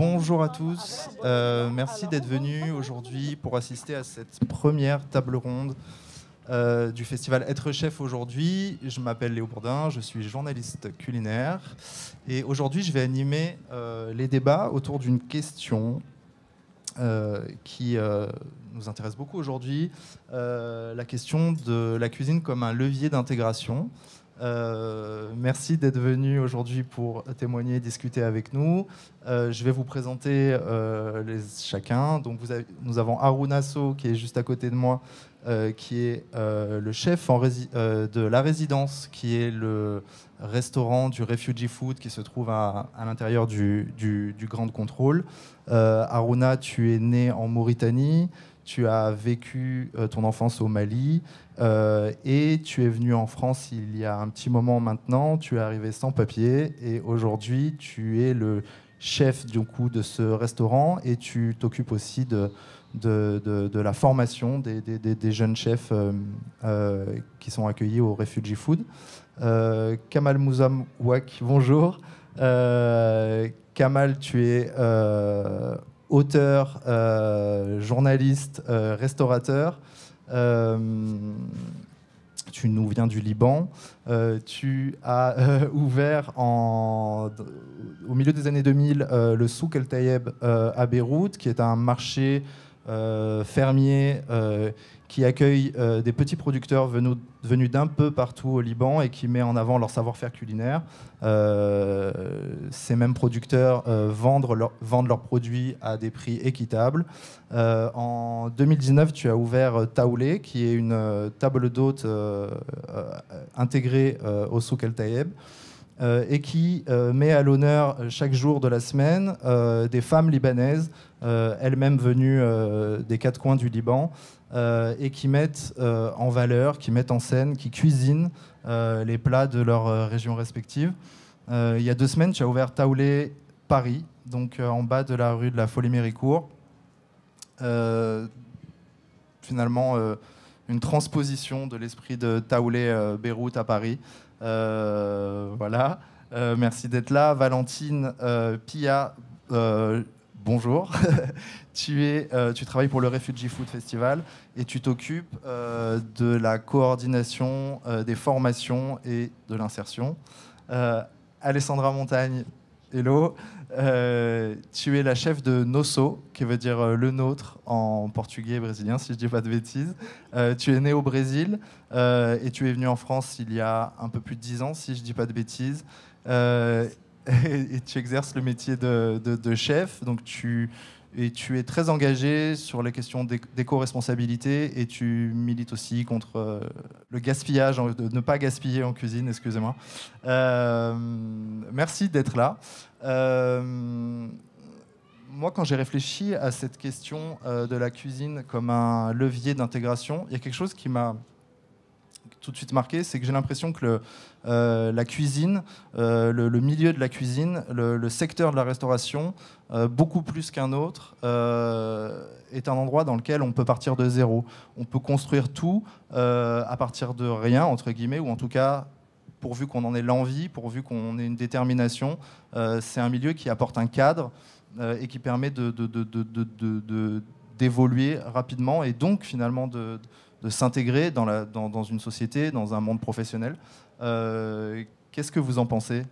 Bonjour à tous, merci d'être venus aujourd'hui pour assister à cette première table ronde du festival Être Chef aujourd'hui. Je m'appelle Léo Bourdin, je suis journaliste culinaire et aujourd'hui je vais animer les débats autour d'une question qui nous intéresse beaucoup aujourd'hui, la question de la cuisine comme un levier d'intégration. Merci d'être venu aujourd'hui pour témoigner, discuter avec nous. Je vais vous présenter chacun. Donc nous avons Harouna Sow qui est juste à côté de moi, qui est le chef de la résidence, qui est le restaurant du Refugee Food qui se trouve à l'intérieur du Grand Contrôle. Harouna, tu es né en Mauritanie. Tu as vécu ton enfance au Mali et tu es venu en France il y a un petit moment maintenant. Tu es arrivé sans papier et aujourd'hui tu es le chef du coup de ce restaurant et tu t'occupes aussi de la formation des jeunes chefs qui sont accueillis au Refugee Food. Kamal Mouzamouak, bonjour. Kamal, tu es auteur, journaliste, restaurateur. Tu nous viens du Liban. Tu as ouvert au milieu des années 2000 le Souk El Tayeb à Beyrouth, qui est un marché fermier qui accueille des petits producteurs venus d'un peu partout au Liban et qui met en avant leur savoir-faire culinaire. Ces mêmes producteurs vendent leurs produits à des prix équitables. En 2019, tu as ouvert Taoulé, qui est une table d'hôte intégrée au Souk El Tayeb et qui met à l'honneur chaque jour de la semaine des femmes libanaises, elles-mêmes venues des quatre coins du Liban, et qui mettent en valeur, qui mettent en scène, qui cuisinent les plats de leurs régions respectives. Il y a 2 semaines, tu as ouvert Taoulé Paris, donc en bas de la rue de la Folie-Méricourt. Finalement, une transposition de l'esprit de Taoulé Beyrouth à Paris. Voilà. Merci d'être là. Valentine Pia, bonjour. Tu travailles pour le Refugee Food Festival et tu t'occupes de la coordination des formations et de l'insertion. Alessandra Montagne, hello. Tu es la chef de Nosso, qui veut dire le nôtre en portugais et brésilien, si je ne dis pas de bêtises. Tu es né au Brésil et tu es venu en France il y a un peu plus de 10 ans, si je ne dis pas de bêtises. Et tu exerces le métier de chef, donc tu es très engagé sur les questions d'éco-responsabilité et tu milites aussi contre le gaspillage, de ne pas gaspiller en cuisine, excusez-moi. Merci d'être là. Moi, quand j'ai réfléchi à cette question de la cuisine comme un levier d'intégration, il y a quelque chose qui m'a tout de suite marqué, c'est que j'ai l'impression que la cuisine, le milieu de la cuisine, le secteur de la restauration, beaucoup plus qu'un autre, est un endroit dans lequel on peut partir de zéro. On peut construire tout à partir de rien, entre guillemets, ou en tout cas, pourvu qu'on en ait l'envie, pourvu qu'on ait une détermination. C'est un milieu qui apporte un cadre et qui permet d'évoluer rapidement et donc finalement de s'intégrer dans une société, dans un monde professionnel. Qu'est-ce que vous en pensez ?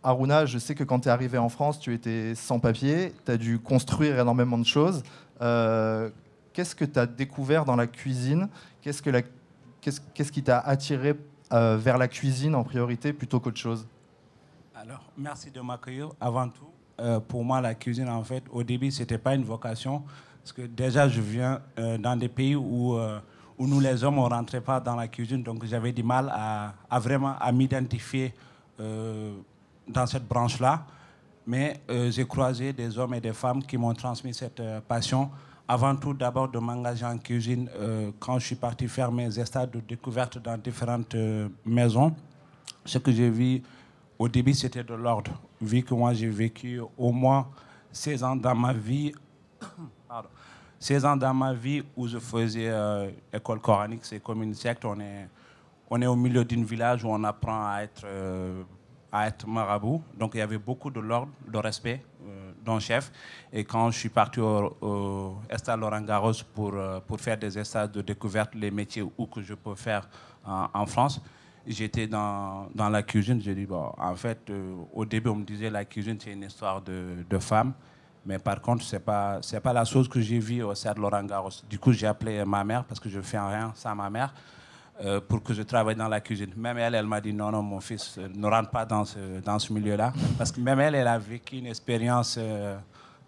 Harouna, je sais que quand tu es arrivé en France, tu étais sans papier, tu as dû construire énormément de choses. Qu'est-ce que tu as découvert dans la cuisine ? Qu'est-ce qui t'a attiré vers la cuisine en priorité plutôt qu'autre chose ? Alors, merci de m'accueillir. Avant tout, pour moi, la cuisine, en fait, au début, ce n'était pas une vocation. Parce que déjà, je viens dans des pays où nous, les hommes, on ne rentrait pas dans la cuisine. Donc, j'avais du mal à vraiment m'identifier dans cette branche-là. Mais j'ai croisé des hommes et des femmes qui m'ont transmis cette passion. Avant tout, d'abord, de m'engager en cuisine quand je suis parti faire mes stades de découverte dans différentes maisons. Ce que j'ai vu au début, c'était de l'ordre. Vu que moi, j'ai vécu au moins 16 ans dans ma vie... 16 ans dans ma vie où je faisais école coranique, c'est comme une secte. On est au milieu d'un village où on apprend à être marabout. Donc il y avait beaucoup de l'ordre, de respect. d'un chef. Et quand je suis parti au Stade Laurent-Garros pour faire des stages de découverte, les métiers où que je peux faire en France, j'étais dans la cuisine. J'ai dit, bon, en fait, au début, on me disait la cuisine, c'est une histoire de femmes. Mais par contre, ce n'est pas la chose que j'ai vue au Stade Laurent-Garros. Du coup, j'ai appelé ma mère, parce que je ne fais rien sans ma mère, pour que je travaille dans la cuisine. Même elle m'a dit, non, non, mon fils, ne rentre pas dans ce milieu-là. Parce que même elle a vécu une expérience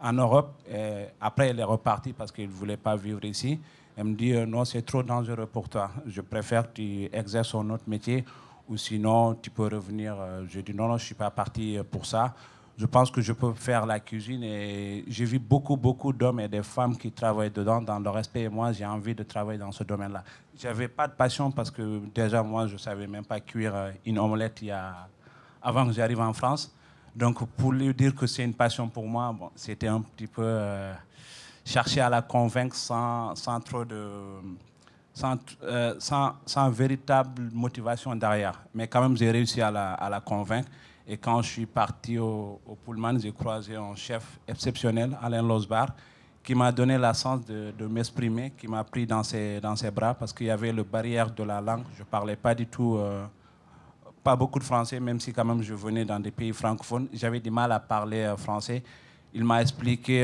en Europe. Et après, elle est repartie parce qu'elle ne voulait pas vivre ici. Elle me dit, non, c'est trop dangereux pour toi. Je préfère que tu exerces un autre métier ou sinon tu peux revenir. Je dis, non, non, je ne suis pas parti pour ça. Je pense que je peux faire la cuisine et j'ai vu beaucoup, beaucoup d'hommes et de femmes qui travaillent dedans dans le respect. Et moi, j'ai envie de travailler dans ce domaine-là. Je n'avais pas de passion parce que déjà, moi, je ne savais même pas cuire une omelette avant que j'arrive en France. Donc, pour lui dire que c'est une passion pour moi, bon, c'était un petit peu chercher à la convaincre sans trop de... sans véritable motivation derrière. Mais quand même, j'ai réussi à la convaincre. Et quand je suis parti au Pullman, j'ai croisé un chef exceptionnel, Alain Losbar, qui m'a donné la chance de m'exprimer, qui m'a pris dans ses bras parce qu'il y avait le barrière de la langue. Je ne parlais pas du tout, pas beaucoup de français, même si quand même je venais dans des pays francophones. J'avais du mal à parler français. Il m'a expliqué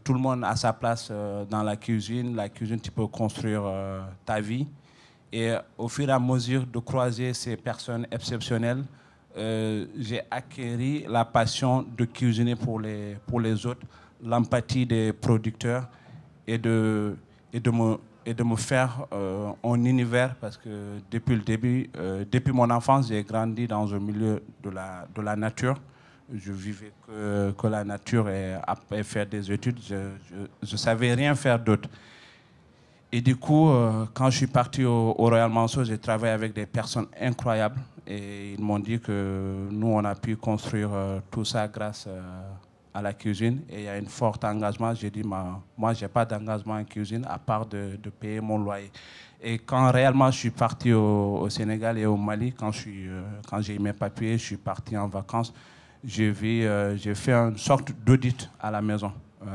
tout le monde a sa place dans la cuisine. La cuisine, tu peux construire ta vie. Et au fur et à mesure de croiser ces personnes exceptionnelles, j'ai acquis la passion de cuisiner pour les autres, l'empathie des producteurs et de me faire un univers parce que depuis le début, depuis mon enfance, j'ai grandi dans un milieu de la nature. Je vivais que la nature et après faire des études, je ne savais rien faire d'autre. Et du coup, quand je suis parti au Royal Mansour, j'ai travaillé avec des personnes incroyables. Et ils m'ont dit que nous, on a pu construire tout ça grâce à la cuisine. Et il y a un fort engagement. J'ai dit, moi, je n'ai pas d'engagement en cuisine à part de payer mon loyer. Et quand réellement je suis parti au Sénégal et au Mali, quand j'ai eu mes papiers, je suis parti en vacances, j'ai fait une sorte d'audit à la maison.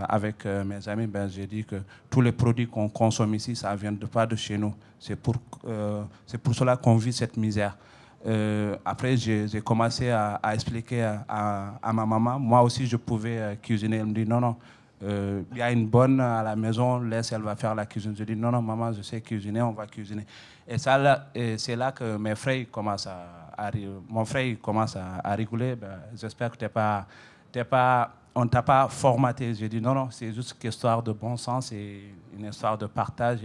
Avec mes amis, j'ai dit que tous les produits qu'on consomme ici, ça ne vient pas de chez nous. C'est pour cela qu'on vit cette misère. Après, j'ai commencé à expliquer à ma maman. Moi aussi, je pouvais cuisiner. Elle me dit, non, non, il y a une bonne à la maison, laisse, elle va faire la cuisine. Je dis, non, non, maman, je sais cuisiner, on va cuisiner. Et c'est là que mes frères commencent mon frère commence à rigoler. J'espère que on ne t'a pas formaté. J'ai dit non, non, c'est juste une histoire de bon sens et une histoire de partage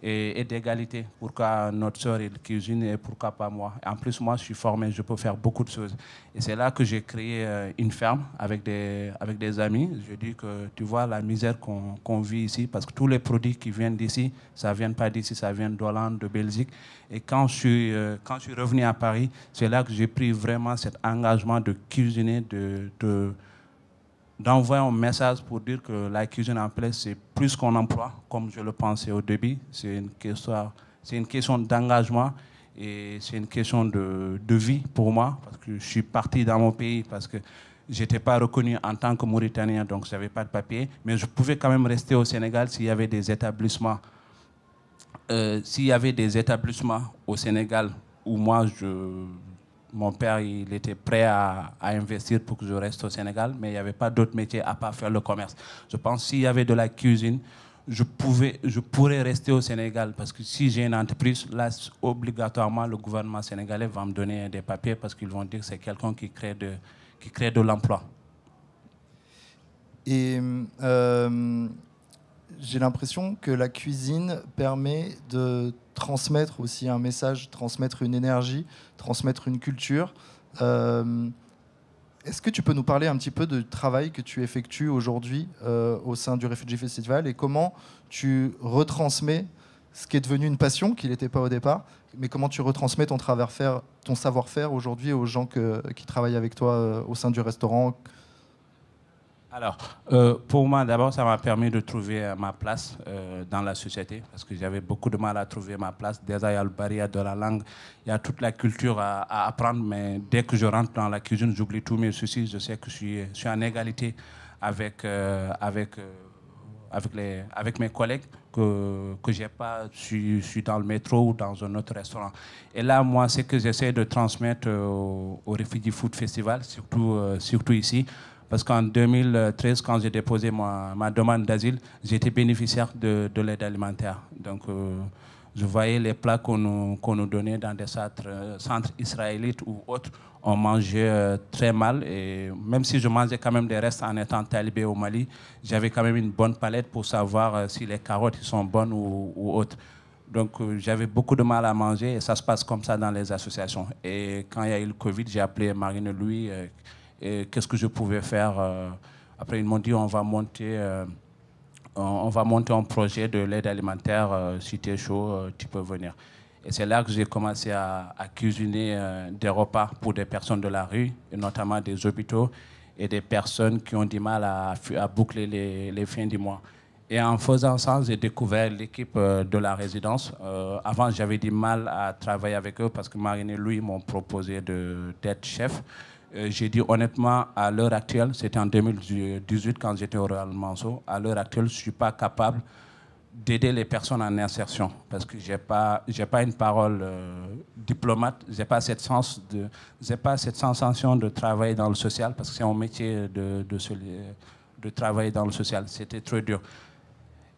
et d'égalité. Pourquoi notre soeur elle cuisine et pourquoi pas moi? En plus, moi, je suis formé, je peux faire beaucoup de choses. Et c'est là que j'ai créé une ferme avec des amis. Je dis que tu vois la misère qu'on vit ici, parce que tous les produits qui viennent d'ici, ça ne vient pas d'ici, ça vient d'Hollande, de Belgique. Et quand je suis revenu à Paris, c'est là que j'ai pris vraiment cet engagement de cuisiner, d'envoyer un message pour dire que la cuisine en place, c'est plus qu'un emploi, comme je le pensais au début. C'est une question d'engagement et c'est une question de vie pour moi, parce que je suis parti dans mon pays parce que je n'étais pas reconnu en tant que Mauritanien, donc je n'avais pas de papier, mais je pouvais quand même rester au Sénégal s'il y avait des établissements. S'il y avait des établissements au Sénégal où mon père il était prêt à investir pour que je reste au Sénégal, mais il n'y avait pas d'autre métier à part faire le commerce. Je pense que s'il y avait de la cuisine, je pourrais rester au Sénégal, parce que si j'ai une entreprise, là, obligatoirement, le gouvernement sénégalais va me donner des papiers parce qu'ils vont dire que c'est quelqu'un qui crée de l'emploi. Et j'ai l'impression que la cuisine permet de transmettre aussi un message, transmettre une énergie, transmettre une culture. Est-ce que tu peux nous parler un petit peu du travail que tu effectues aujourd'hui au sein du Refugee Festival et comment tu retransmets ce qui est devenu une passion, qui n'était pas au départ, mais comment tu retransmets ton savoir-faire aujourd'hui aux gens qui travaillent avec toi au sein du restaurant? Alors, pour moi, d'abord, ça m'a permis de trouver ma place dans la société, parce que j'avais beaucoup de mal à trouver ma place. Déjà, il y a le barrière de la langue, il y a toute la culture à apprendre, mais dès que je rentre dans la cuisine, j'oublie tous mes soucis. Je sais que je suis en égalité avec mes collègues que je n'ai pas su dans le métro ou dans un autre restaurant. Et là, moi, c'est que j'essaie de transmettre au Refugee Food Festival, surtout ici, parce qu'en 2013, quand j'ai déposé ma demande d'asile, j'étais bénéficiaire de l'aide alimentaire. Donc, je voyais les plats qu'on nous donnait dans des centres israélites ou autres. On mangeait très mal. Et même si je mangeais quand même des restes en étant talibé au Mali, j'avais quand même une bonne palette pour savoir si les carottes sont bonnes ou autres. Donc, j'avais beaucoup de mal à manger et ça se passe comme ça dans les associations. Et quand il y a eu le Covid, j'ai appelé Marine Louis. Et qu'est-ce que je pouvais faire. Après, ils m'ont dit on va monter un projet de l'aide alimentaire. Si tu es chaud, tu peux venir. Et c'est là que j'ai commencé à cuisiner des repas pour des personnes de la rue, et notamment des hôpitaux et des personnes qui ont du mal à boucler les fins du mois. Et en faisant ça, j'ai découvert l'équipe de la résidence. Avant, j'avais du mal à travailler avec eux parce que Marine et Louis m'ont proposé d'être chef. J'ai dit honnêtement, à l'heure actuelle, c'était en 2018 quand j'étais au Royal Manso, à l'heure actuelle, je ne suis pas capable d'aider les personnes en insertion parce que j'ai pas une parole diplomate, j'ai pas cette sensation de travailler dans le social parce que c'est un métier de travailler dans le social. C'était trop dur.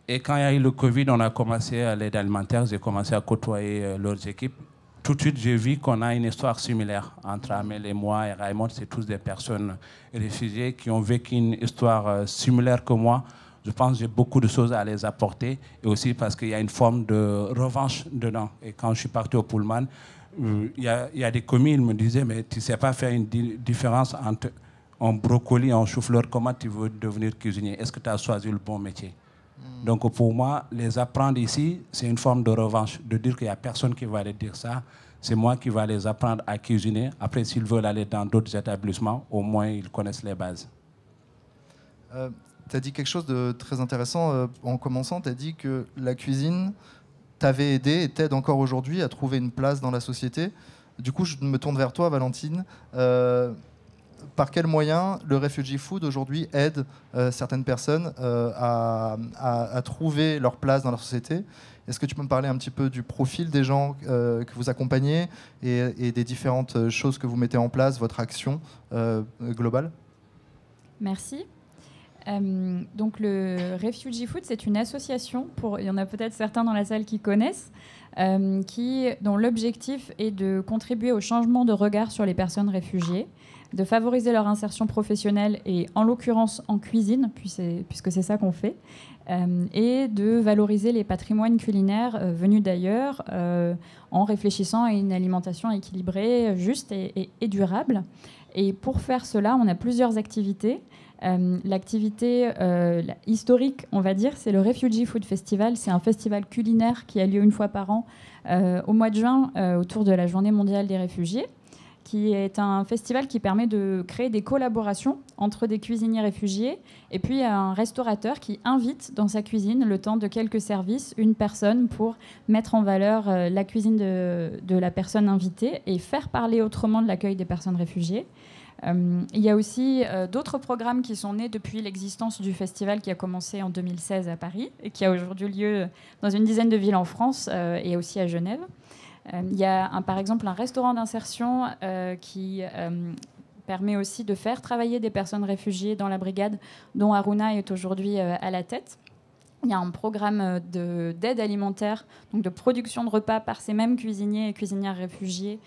Et quand il y a eu le Covid, on a commencé à l'aide alimentaire, j'ai commencé à côtoyer leurs équipes. Tout de suite, j'ai vu qu'on a une histoire similaire entre Amel et moi et Raymond. C'est tous des personnes réfugiées qui ont vécu une histoire similaire que moi. Je pense que j'ai beaucoup de choses à les apporter et aussi parce qu'il y a une forme de revanche dedans. Et quand je suis parti au Pullman, il y a des commis, ils me disaient, mais tu ne sais pas faire une différence entre un brocoli et un chou-fleur. Comment tu veux devenir cuisinier? Est-ce que tu as choisi le bon métier? Donc pour moi, les apprendre ici, c'est une forme de revanche, de dire qu'il n'y a personne qui va aller dire ça. C'est moi qui vais les apprendre à cuisiner. Après, s'ils veulent aller dans d'autres établissements, au moins ils connaissent les bases. Tu as dit quelque chose de très intéressant en commençant. Tu as dit que la cuisine t'avait aidé et t'aide encore aujourd'hui à trouver une place dans la société. Du coup, je me tourne vers toi, Valentine. Par quels moyens le Refugee Food aujourd'hui aide certaines personnes à trouver leur place dans la société? Est-ce que tu peux me parler un petit peu du profil des gens que vous accompagnez et des différentes choses que vous mettez en place, votre action globale? Merci. Donc le Refugee Food, c'est une association, il y en a peut-être certains dans la salle qui connaissent, dont l'objectif est de contribuer au changement de regard sur les personnes réfugiées, de favoriser leur insertion professionnelle et en l'occurrence en cuisine, puisque c'est ça qu'on fait, et de valoriser les patrimoines culinaires venus d'ailleurs en réfléchissant à une alimentation équilibrée, juste et durable. Et pour faire cela, on a plusieurs activités. L'activité historique, on va dire, c'est le Refugee Food Festival. C'est un festival culinaire qui a lieu une fois par an au mois de juin autour de la Journée mondiale des réfugiés, qui est un festival qui permet de créer des collaborations entre des cuisiniers réfugiés et puis un restaurateur qui invite dans sa cuisine, le temps de quelques services, une personne pour mettre en valeur la cuisine de la personne invitée et faire parler autrement de l'accueil des personnes réfugiées. Il y a aussi d'autres programmes qui sont nés depuis l'existence du festival qui a commencé en 2016 à Paris et qui a aujourd'hui lieu dans une dizaine de villes en France et aussi à Genève. Il y a par exemple un restaurant d'insertion qui permet aussi de faire travailler des personnes réfugiées dans la brigade dont Aruna est aujourd'hui à la tête. Il y a un programme d'aide alimentaire, donc de production de repas par ces mêmes cuisiniers et cuisinières réfugiés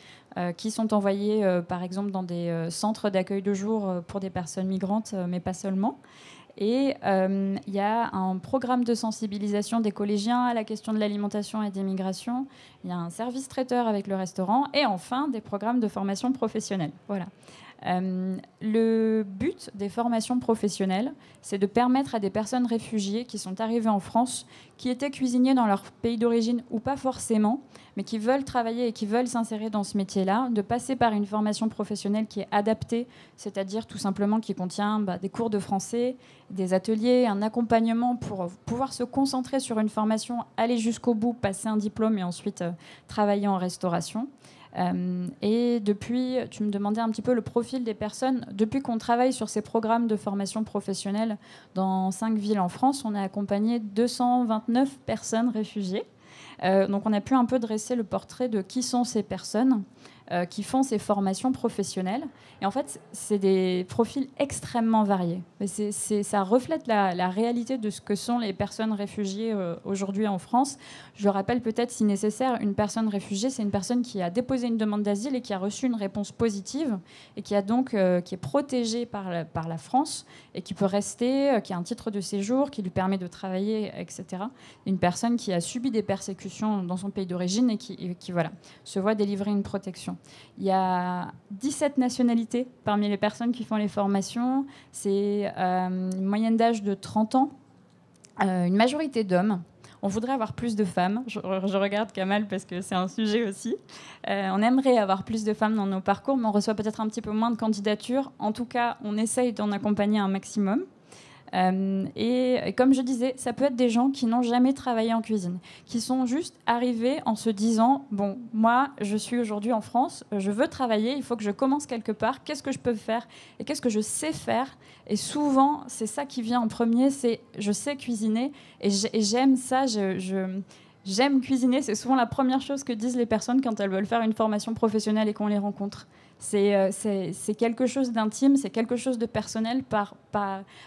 qui sont envoyés, par exemple, dans des centres d'accueil de jour pour des personnes migrantes, mais pas seulement. Et il y a un programme de sensibilisation des collégiens à la question de l'alimentation et des migrations. Il y a un service traiteur avec le restaurant. Et enfin, des programmes de formation professionnelle. Voilà. Le but des formations professionnelles, c'est de permettre à des personnes réfugiées qui sont arrivées en France, qui étaient cuisiniers dans leur pays d'origine ou pas forcément, mais qui veulent travailler et qui veulent s'insérer dans ce métier-là, de passer par une formation professionnelle qui est adaptée, c'est-à-dire tout simplement qui contient des cours de français, des ateliers, un accompagnement pour pouvoir se concentrer sur une formation, aller jusqu'au bout, passer un diplôme et ensuite travailler en restauration. Et depuis, tu me demandais un petit peu le profil des personnes. Depuis qu'on travaille sur ces programmes de formation professionnelle dans 5 villes en France, on a accompagné 229 personnes réfugiées. Donc on a pu un peu dresser le portrait de qui sont ces personnes qui font ces formations professionnelles. Et en fait, c'est des profils extrêmement variés. Mais ça reflète la réalité de ce que sont les personnes réfugiées aujourd'hui en France. Je rappelle peut-être, si nécessaire, une personne réfugiée, c'est une personne qui a déposé une demande d'asile et qui a reçu une réponse positive et qui est protégée par la France et qui peut rester, qui a un titre de séjour, qui lui permet de travailler, etc. Une personne qui a subi des persécutions dans son pays d'origine et qui voilà, se voit délivrer une protection. Il y a 17 nationalités parmi les personnes qui font les formations. C'est une moyenne d'âge de 30 ans, une majorité d'hommes. On voudrait avoir plus de femmes. Je regarde Kamal parce que c'est un sujet aussi. On aimerait avoir plus de femmes dans nos parcours, mais on reçoit peut-être un petit peu moins de candidatures. En tout cas, on essaye d'en accompagner un maximum. Et comme je disais, ça peut être des gens qui n'ont jamais travaillé en cuisine, qui sont juste arrivés en se disant « Bon, moi, je suis aujourd'hui en France, je veux travailler, il faut que je commence quelque part, qu'est-ce que je peux faire et qu'est-ce que je sais faire ?» Et souvent, c'est ça qui vient en premier, c'est « je sais cuisiner et j'aime ça, j'aime cuisiner ». C'est souvent la première chose que disent les personnes quand elles veulent faire une formation professionnelle et qu'on les rencontre. C'est quelque chose d'intime, c'est quelque chose de personnel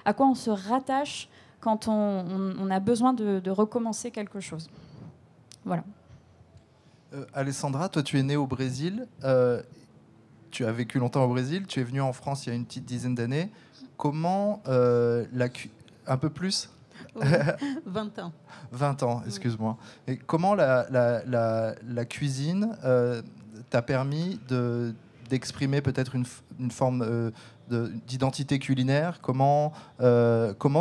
à quoi on se rattache quand on a besoin de recommencer quelque chose. Voilà. Alessandra, toi tu es née au Brésil, tu as vécu longtemps au Brésil, tu es venue en France il y a une petite dizaine d'années. Comment un peu plus 20 ans. 20 ans, excuse-moi. Et comment la cuisine t'a permis d'exprimer peut-être une forme d'identité culinaire? Comment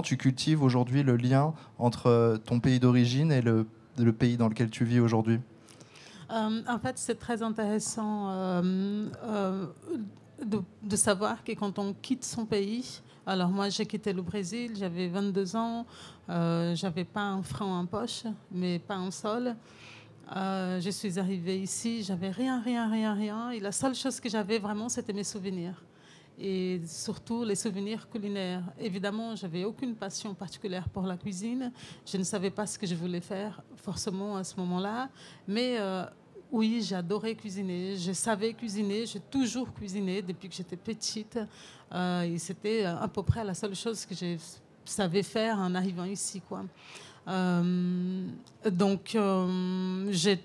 tu cultives aujourd'hui le lien entre ton pays d'origine et le pays dans lequel tu vis aujourd'hui? En fait, c'est très intéressant de savoir que quand on quitte son pays, alors moi j'ai quitté le Brésil, j'avais 22 ans, j'avais pas un franc en poche, mais pas un sol. Je suis arrivée ici, j'avais rien. Et la seule chose que j'avais vraiment, c'était mes souvenirs. Et surtout les souvenirs culinaires. Évidemment, j'avais aucune passion particulière pour la cuisine. Je ne savais pas ce que je voulais faire forcément à ce moment-là. Mais oui, j'adorais cuisiner. Je savais cuisiner. J'ai toujours cuisiné depuis que j'étais petite. Et c'était à peu près la seule chose que je savais faire en arrivant ici, quoi. Donc, j'ai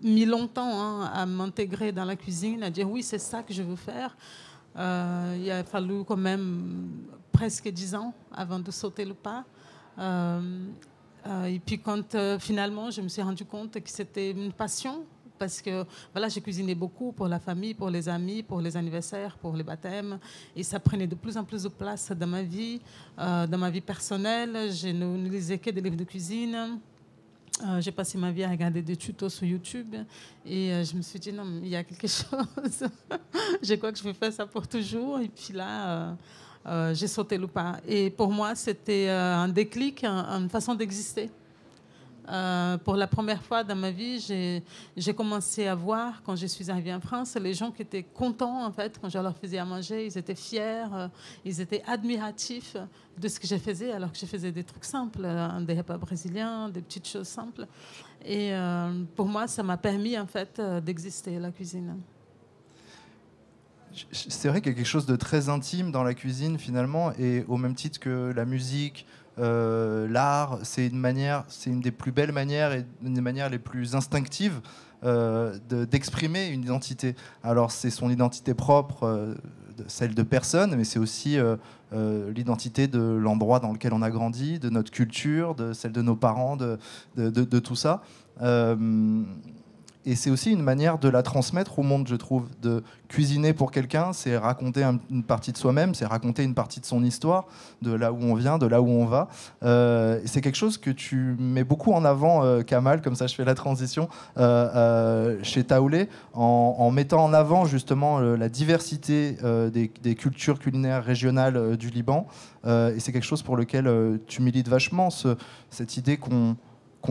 mis longtemps à m'intégrer dans la cuisine, à dire oui, c'est ça que je veux faire. Il a fallu quand même presque 10 ans avant de sauter le pas. Et puis quand finalement, je me suis rendu compte que c'était une passion, parce que voilà, j'ai cuisiné beaucoup pour la famille, pour les amis, pour les anniversaires, pour les baptêmes. Et ça prenait de plus en plus de place dans ma vie personnelle. Je ne lisais que des livres de cuisine. J'ai passé ma vie à regarder des tutos sur YouTube. Et je me suis dit, non, il y a quelque chose. Je crois que je vais faire ça pour toujours. Et puis là, j'ai sauté le pas. Et pour moi, c'était un déclic, une façon d'exister. Pour la première fois dans ma vie, j'ai commencé à voir, quand je suis arrivée en France, les gens qui étaient contents, en fait, quand je leur faisais à manger, ils étaient fiers, ils étaient admiratifs de ce que je faisais, alors que je faisais des trucs simples, des repas brésiliens, des petites choses simples. Et pour moi, ça m'a permis, en fait, d'exister, la cuisine. C'est vrai qu'il y a quelque chose de très intime dans la cuisine, finalement, et au même titre que la musique, l'art, c'est une des plus belles manières et une des manières les plus instinctives d'exprimer une identité. Alors c'est son identité propre, celle de personne, mais c'est aussi l'identité de l'endroit dans lequel on a grandi, de notre culture, de celle de nos parents, de tout ça. Et c'est aussi une manière de la transmettre au monde, je trouve. De cuisiner pour quelqu'un, c'est raconter une partie de soi-même, c'est raconter une partie de son histoire, de là où on vient, de là où on va. Et c'est quelque chose que tu mets beaucoup en avant, Kamal, comme ça je fais la transition, chez Taoulé, en mettant en avant justement la diversité des cultures culinaires régionales du Liban. Et c'est quelque chose pour lequel tu milites vachement, cette idée qu'on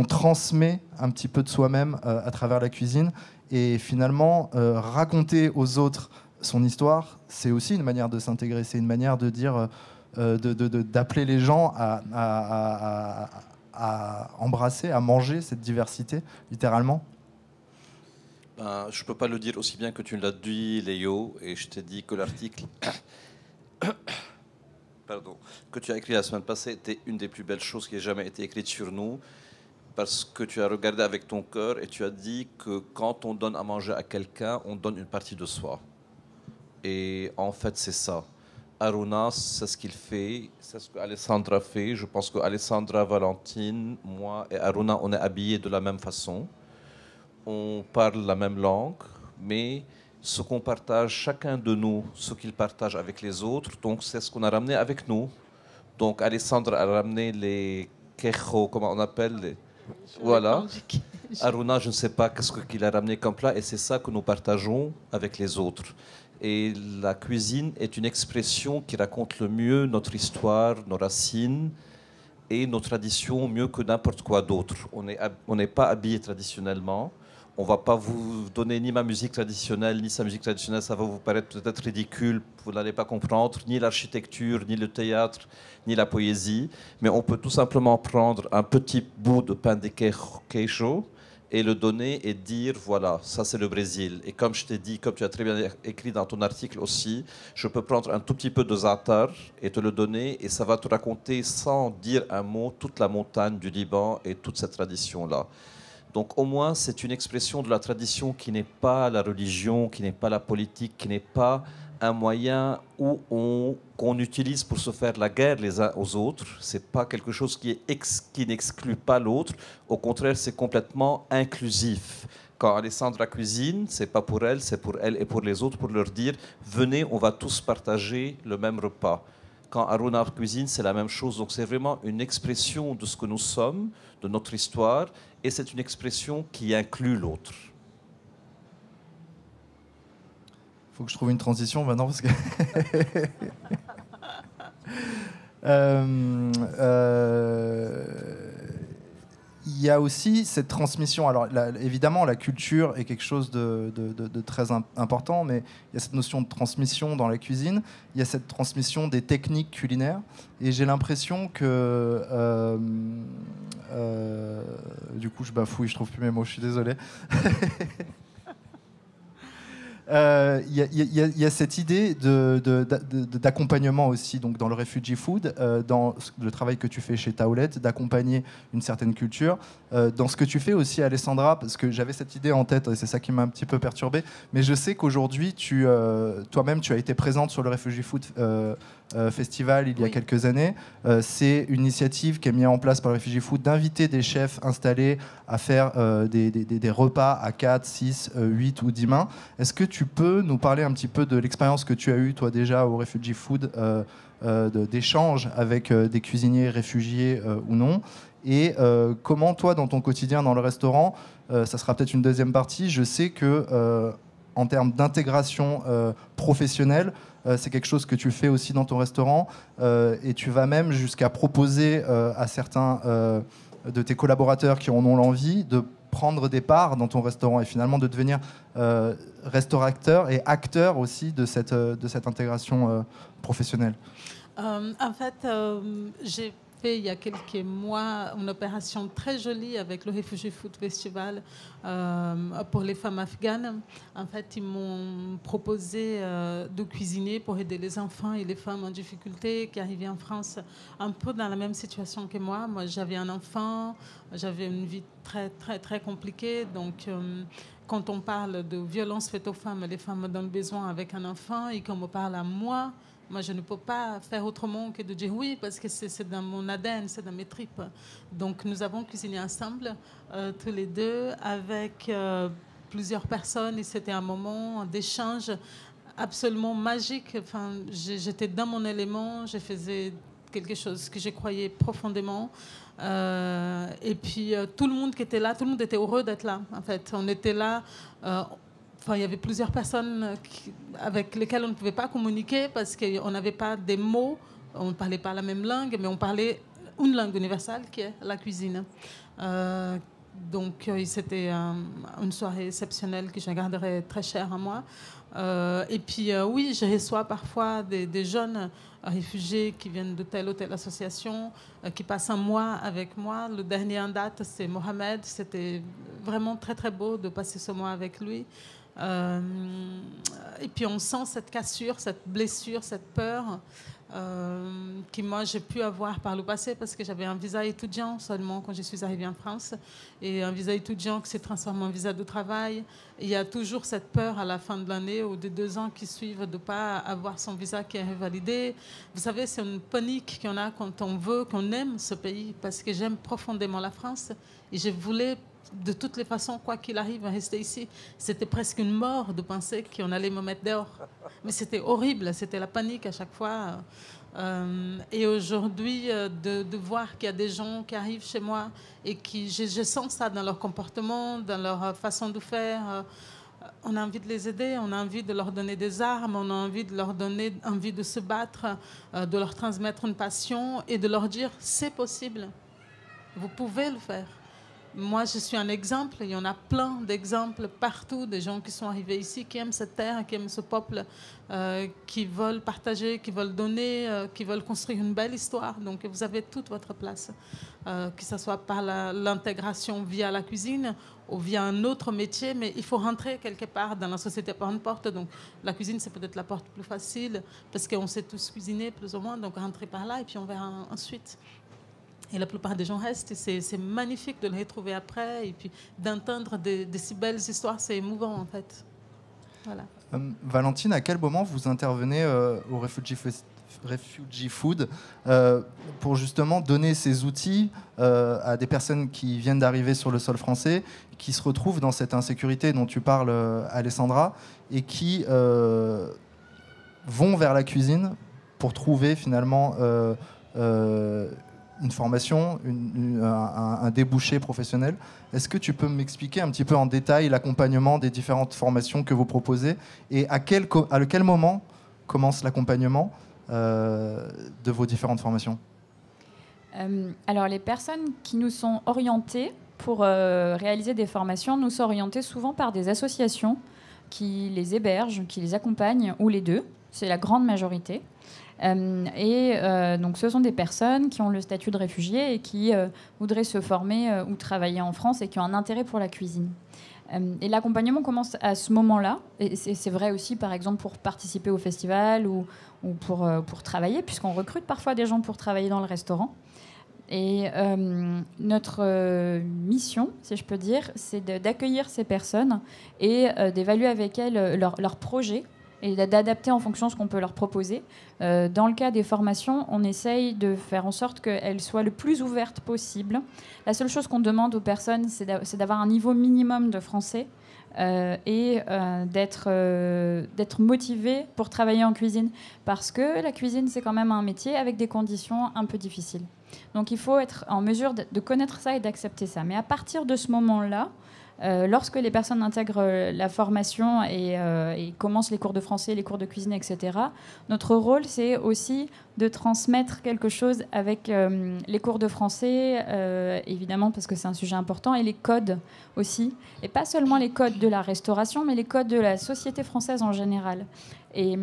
transmet un petit peu de soi-même à travers la cuisine. Et finalement, raconter aux autres son histoire, c'est aussi une manière de s'intégrer, c'est une manière de dire, d'appeler les gens à embrasser, à manger cette diversité, littéralement. Ben, je ne peux pas le dire aussi bien que tu l'as dit, Léo, et je t'ai dit que l'article pardon, que tu as écrit la semaine passée était une des plus belles choses qui ait jamais été écrite sur nous, parce que tu as regardé avec ton cœur et tu as dit que quand on donne à manger à quelqu'un, on donne une partie de soi. Et en fait, c'est ça. Aruna, c'est ce qu'il fait, c'est ce qu'Alessandra fait. Je pense qu'Alessandra, Valentine, moi et Aruna, on est habillés de la même façon. On parle la même langue, mais ce qu'on partage, chacun de nous, ce qu'il partage avec les autres, donc c'est ce qu'on a ramené avec nous. Donc Alessandra a ramené les quejo, comment on appelle les... Voilà. Aruna, je ne sais pas qu'est-ce qu'il a ramené comme plat, et c'est ça que nous partageons avec les autres. Et la cuisine est une expression qui raconte le mieux notre histoire, nos racines et nos traditions mieux que n'importe quoi d'autre. On n'est pas habillé traditionnellement. On ne va pas vous donner ni ma musique traditionnelle, ni sa musique traditionnelle. Ça va vous paraître peut-être ridicule. Vous n'allez pas comprendre ni l'architecture, ni le théâtre, ni la poésie. Mais on peut tout simplement prendre un petit bout de pain de queijo et le donner et dire, voilà, ça c'est le Brésil. Et comme je t'ai dit, comme tu as très bien écrit dans ton article aussi, je peux prendre un tout petit peu de za'atar et te le donner, et ça va te raconter, sans dire un mot, toute la montagne du Liban et toute cette tradition-là. Donc au moins, c'est une expression de la tradition qui n'est pas la religion, qui n'est pas la politique, qui n'est pas un moyen qu'on utilise pour se faire la guerre les uns aux autres. Ce n'est pas quelque chose qui n'exclut pas l'autre. Au contraire, c'est complètement inclusif. Quand Alessandra cuisine, ce n'est pas pour elle, c'est pour elle et pour les autres, pour leur dire « Venez, on va tous partager le même repas ». Quand Aruna cuisine, c'est la même chose. Donc c'est vraiment une expression de ce que nous sommes, de notre histoire, et c'est une expression qui inclut l'autre. Il faut que je trouve une transition maintenant parce que... il y a aussi cette transmission. Alors, évidemment, la culture est quelque chose de très important, mais il y a cette notion de transmission dans la cuisine. Il y a cette transmission des techniques culinaires. Et j'ai l'impression que... du coup, je bafouille, je trouve plus mes mots, je suis désolé. Il y a cette idée d'accompagnement aussi, donc dans le refugee food, dans le travail que tu fais chez Taoulet, d'accompagner une certaine culture, dans ce que tu fais aussi, Alessandra, parce que j'avais cette idée en tête et c'est ça qui m'a un petit peu perturbé, mais je sais qu'aujourd'hui toi-même tu as été présente sur le refugee food festival il y a quelques années. C'est une initiative qui est mise en place par le refugee food d'inviter des chefs installés à faire des repas à 4, 6, 8 ou 10 mains. Est-ce que tu peux nous parler un petit peu de l'expérience que tu as eue, toi, déjà, au Refugee Food, d'échanges avec des cuisiniers réfugiés ou non, et comment, toi, dans ton quotidien dans le restaurant, ça sera peut-être une deuxième partie, je sais que, en termes d'intégration professionnelle, c'est quelque chose que tu fais aussi dans ton restaurant, et tu vas même jusqu'à proposer à certains de tes collaborateurs qui en ont l'envie de prendre des parts dans ton restaurant et finalement de devenir restaurateur et acteur aussi de cette intégration professionnelle. En fait, j'ai fait il y a quelques mois une opération très jolie avec le Refugee Food Festival pour les femmes afghanes. En fait, ils m'ont proposé de cuisiner pour aider les enfants et les femmes en difficulté qui arrivaient en France un peu dans la même situation que moi. Moi, j'avais un enfant, j'avais une vie très, très, très compliquée. Donc, quand on parle de violence faite aux femmes, les femmes donnent besoin avec un enfant et qu'on me parle à moi, je ne peux pas faire autrement que de dire oui, parce que c'est dans mon ADN, c'est dans mes tripes. Donc, nous avons cuisiné ensemble, tous les deux, avec plusieurs personnes, et c'était un moment d'échange absolument magique. Enfin, j'étais dans mon élément, je faisais quelque chose que je croyais profondément. Et puis, tout le monde qui était là, tout le monde était heureux d'être là, en fait. On était là... il y avait plusieurs personnes avec lesquelles on ne pouvait pas communiquer parce qu'on n'avait pas des mots, on ne parlait pas la même langue, mais on parlait une langue universelle qui est la cuisine. Donc, c'était une soirée exceptionnelle que je garderai très chère à moi. Et puis, oui, je reçois parfois des jeunes réfugiés qui viennent de telle ou telle association, qui passent un mois avec moi. Le dernier en date, c'est Mohamed. C'était vraiment très, très beau de passer ce mois avec lui. Et puis, on sent cette cassure, cette blessure, cette peur que moi j'ai pu avoir par le passé parce que j'avais un visa étudiant seulement quand je suis arrivée en France et un visa étudiant qui s'est transformé en visa de travail. Et il y a toujours cette peur à la fin de l'année ou des 2 ans qui suivent de ne pas avoir son visa qui est revalidé. Vous savez, c'est une panique qu'on a quand on veut, qu'on aime ce pays parce que j'aime profondément la France et je voulais de toutes les façons, quoi qu'il arrive, à rester ici. C'était presque une mort de penser qu'on allait me mettre dehors. Mais c'était horrible, c'était la panique à chaque fois. Et aujourd'hui, de voir qu'il y a des gens qui arrivent chez moi et qui, je sens ça dans leur comportement, dans leur façon de faire. On a envie de les aider, on a envie de leur donner des armes, on a envie de leur donner envie de se battre, de leur transmettre une passion et de leur dire c'est possible, vous pouvez le faire. Moi, je suis un exemple. Il y en a plein d'exemples partout, des gens qui sont arrivés ici, qui aiment cette terre, qui aiment ce peuple, qui veulent partager, qui veulent donner, qui veulent construire une belle histoire. Donc, vous avez toute votre place, que ce soit par l'intégration via la cuisine ou via un autre métier, mais il faut rentrer quelque part dans la société par une porte. Donc, la cuisine, c'est peut-être la porte plus facile, parce qu'on sait tous cuisiner, plus ou moins. Donc, rentrer par là, et puis on verra ensuite. Et la plupart des gens restent, et c'est magnifique de les retrouver après, et puis d'entendre de si belles histoires, c'est émouvant en fait. Voilà. Valentine, à quel moment vous intervenez au Refugee Food pour justement donner ces outils à des personnes qui viennent d'arriver sur le sol français, qui se retrouvent dans cette insécurité dont tu parles, Alessandra, et qui vont vers la cuisine pour trouver finalement une formation, un débouché professionnel. Est-ce que tu peux m'expliquer un petit peu en détail l'accompagnement des différentes formations que vous proposez et à quel moment commence l'accompagnement de vos différentes formations ? Alors, les personnes qui nous sont orientées pour réaliser des formations nous sont orientées souvent par des associations qui les hébergent, qui les accompagnent, ou les deux. C'est la grande majorité. Donc ce sont des personnes qui ont le statut de réfugié et qui voudraient se former ou travailler en France et qui ont un intérêt pour la cuisine. Et l'accompagnement commence à ce moment-là. Et c'est vrai aussi, par exemple, pour participer au festival ou pour travailler, puisqu'on recrute parfois des gens pour travailler dans le restaurant. Et notre mission, si je peux dire, c'est d'accueillir ces personnes et d'évaluer avec elles leurs projets et d'adapter en fonction de ce qu'on peut leur proposer. Dans le cas des formations, on essaye de faire en sorte qu'elles soient le plus ouvertes possible. La seule chose qu'on demande aux personnes, c'est d'avoir un niveau minimum de français et d'être motivé pour travailler en cuisine. Parce que la cuisine, c'est quand même un métier avec des conditions un peu difficiles. Donc il faut être en mesure de connaître ça et d'accepter ça. Mais à partir de ce moment-là, lorsque les personnes intègrent la formation et commencent les cours de français, les cours de cuisine, etc., notre rôle, c'est aussi de transmettre quelque chose avec les cours de français, évidemment, parce que c'est un sujet important, et les codes aussi. Et pas seulement les codes de la restauration, mais les codes de la société française en général. Et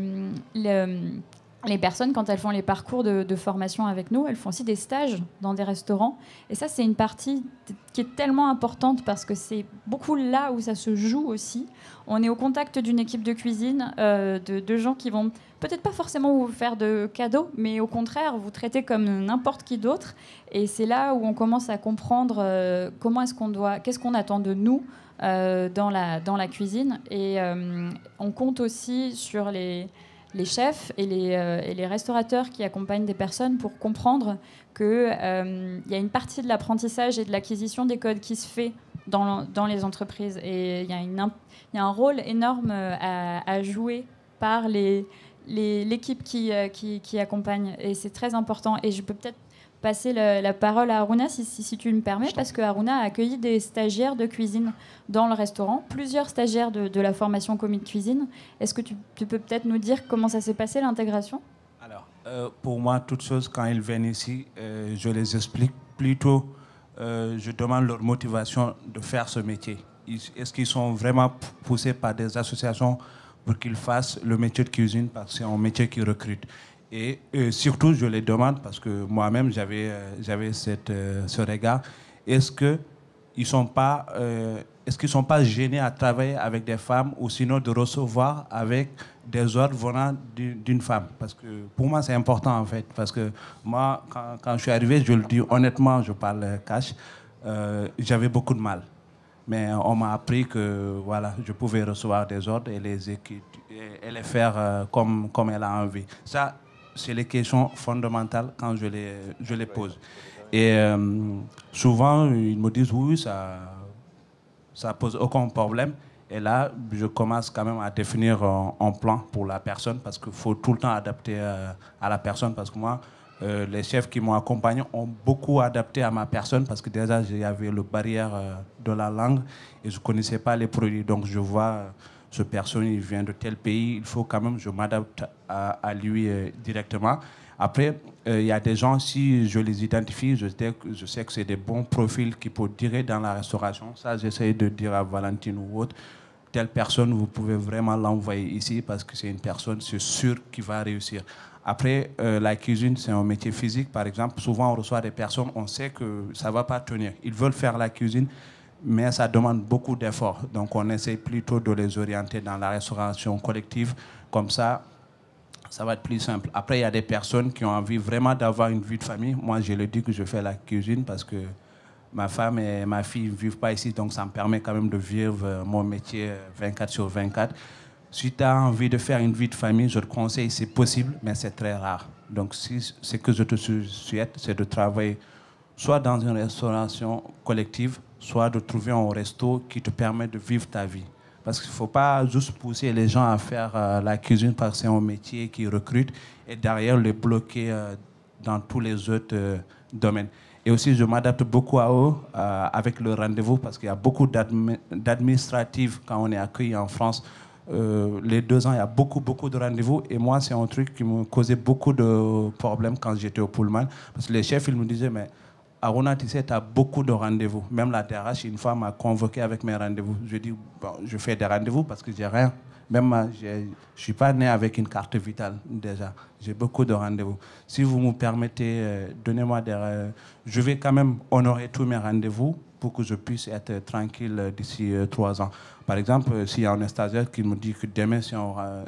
les personnes, quand elles font les parcours de formation avec nous, elles font aussi des stages dans des restaurants. Et ça, c'est une partie qui est tellement importante parce que c'est beaucoup là où ça se joue aussi. On est au contact d'une équipe de cuisine, de gens qui vont peut-être pas forcément vous faire de cadeaux, mais au contraire, vous traiter comme n'importe qui d'autre. Et c'est là où on commence à comprendre qu'est-ce qu'on attend de nous dans la cuisine. Et on compte aussi sur les chefs et les restaurateurs qui accompagnent des personnes pour comprendre qu'il y a une partie de l'apprentissage et de l'acquisition des codes qui se fait dans les entreprises. Et il y a un rôle énorme à jouer par l'équipe qui accompagne. Et c'est très important. Et je peux peut-être passer la parole à Harouna, si tu me permets, parce que Harouna a accueilli des stagiaires de cuisine dans le restaurant, plusieurs stagiaires de la formation commis de cuisine. Est-ce que tu peux peut-être nous dire comment ça s'est passé, l'intégration ? Alors, pour moi, toutes choses, quand ils viennent ici, je les explique plutôt je demande leur motivation de faire ce métier. Est-ce qu'ils sont vraiment poussés par des associations pour qu'ils fassent le métier de cuisine parce que c'est un métier qui recrute. Et surtout, je les demande parce que moi-même, j'avais ce regard. Est-ce qu'ils sont pas gênés à travailler avec des femmes ou sinon de recevoir avec des ordres venant d'une femme? Parce que pour moi, c'est important en fait. Parce que moi, quand je suis arrivé, je le dis honnêtement, je parle cash, j'avais beaucoup de mal. Mais on m'a appris que voilà, je pouvais recevoir des ordres et les faire comme elle a envie. Ça, c'est les questions fondamentales quand je les pose. Et souvent, ils me disent oui, ça pose aucun problème. Et là, je commence quand même à définir un plan pour la personne parce qu'il faut tout le temps adapter à la personne. Parce que moi, les chefs qui m'ont accompagné ont beaucoup adapté à ma personne parce que déjà, il y avait le barrière de la langue et je ne connaissais pas les produits. Donc, je vois ce personne, il vient de tel pays, il faut quand même que je m'adapte à lui directement. Après, il y a des gens, si je les identifie, je sais que c'est des bons profils qui peuvent durer dans la restauration. Ça, j'essaie de dire à Valentine ou autre, telle personne, vous pouvez vraiment l'envoyer ici parce que c'est une personne, c'est sûr, qui va réussir. Après, la cuisine, c'est un métier physique. Par exemple, souvent, on reçoit des personnes, on sait que ça ne va pas tenir. Ils veulent faire la cuisine, mais ça demande beaucoup d'efforts. Donc, on essaie plutôt de les orienter dans la restauration collective. Comme ça va être plus simple. Après, il y a des personnes qui ont envie vraiment d'avoir une vie de famille. Moi, je le dis que je fais la cuisine parce que ma femme et ma fille ne vivent pas ici. Donc, ça me permet quand même de vivre mon métier 24/24. Si tu as envie de faire une vie de famille, je te conseille, c'est possible, mais c'est très rare. Donc, ce que je te souhaite, c'est de travailler soit dans une restauration collective, soit de trouver un resto qui te permet de vivre ta vie. Parce qu'il ne faut pas juste pousser les gens à faire la cuisine parce que c'est un métier qui recrute et derrière les bloquer dans tous les autres domaines. Et aussi, je m'adapte beaucoup à eux avec le rendez-vous parce qu'il y a beaucoup d'administratifs quand on est accueilli en France. Les 2 ans, il y a beaucoup de rendez-vous. Et moi, c'est un truc qui me causait beaucoup de problèmes quand j'étais au Pullman. Parce que les chefs, ils me disaient, mais Aruna, tu sais, tu as beaucoup de rendez-vous. Même la DRH, une fois, m'a convoqué avec mes rendez-vous. Je dis, bon, je fais des rendez-vous parce que j'ai rien. Même, je ne suis pas né avec une carte vitale, déjà. J'ai beaucoup de rendez-vous. Si vous me permettez, donnez-moi je vais quand même honorer tous mes rendez-vous pour que je puisse être tranquille d'ici 3 ans. Par exemple, s'il y a un stagiaire qui me dit que demain,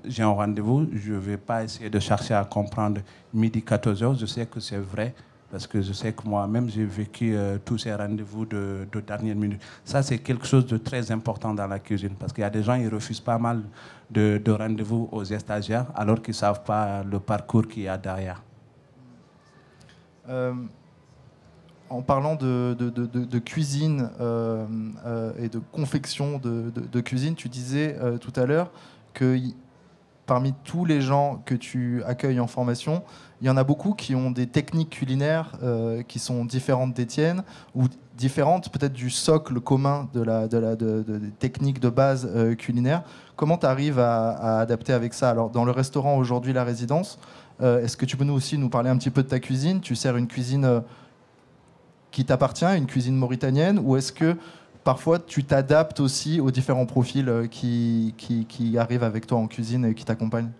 j'ai un rendez-vous, je ne vais pas essayer de chercher à comprendre midi 14h. Je sais que c'est vrai. Parce que je sais que moi-même, j'ai vécu tous ces rendez-vous de dernière minute. Ça, c'est quelque chose de très important dans la cuisine. Parce qu'il y a des gens qui refusent pas mal de rendez-vous aux stagiaires alors qu'ils ne savent pas le parcours qu'il y a derrière. En parlant de cuisine et de confection de cuisine, tu disais tout à l'heure que parmi tous les gens que tu accueilles en formation, il y en a beaucoup qui ont des techniques culinaires qui sont différentes des tiennes ou différentes peut-être du socle commun des techniques de base culinaires. Comment tu arrives à adapter avec ça? Alors, dans le restaurant aujourd'hui, La Résidence, est-ce que tu peux aussi nous parler un petit peu de ta cuisine? Tu sers une cuisine qui t'appartient, une cuisine mauritanienne, ou est-ce que parfois tu t'adaptes aussi aux différents profils qui arrivent avec toi en cuisine et qui t'accompagnent?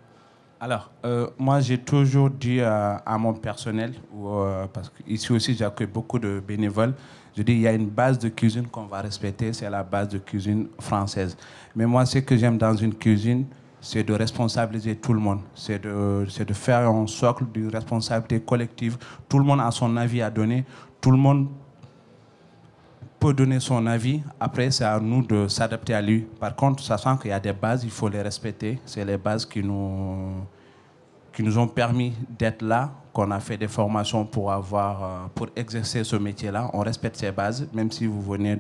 Alors, moi, j'ai toujours dit à mon personnel, parce qu'ici aussi, j'accueille beaucoup de bénévoles, je dis il y a une base de cuisine qu'on va respecter, c'est la base de cuisine française. Mais moi, ce que j'aime dans une cuisine, c'est de responsabiliser tout le monde. C'est de faire un socle de responsabilité collective. Tout le monde a son avis à donner. Tout le monde peut donner son avis. Après, c'est à nous de s'adapter à lui. Par contre, sachant qu'il y a des bases, il faut les respecter. C'est les bases qui nous ont permis d'être là, qu'on a fait des formations pour exercer ce métier-là. On respecte ces bases, même si vous venez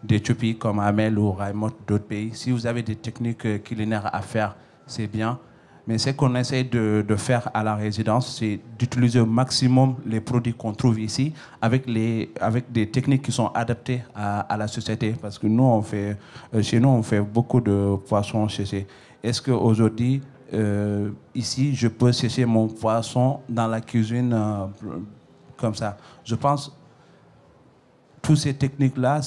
d'Éthiopie comme Amel ou Raymond, d'autres pays. Si vous avez des techniques culinaires à faire, c'est bien. Mais ce qu'on essaie de faire à la résidence, c'est d'utiliser au maximum les produits qu'on trouve ici avec des techniques qui sont adaptées à la société. Parce que nous, chez nous, on fait beaucoup de poissons séchés. Est-ce qu'aujourd'hui, ici, je peux sécher mon poisson dans la cuisine comme ça? Je pense toutes ces techniques-là,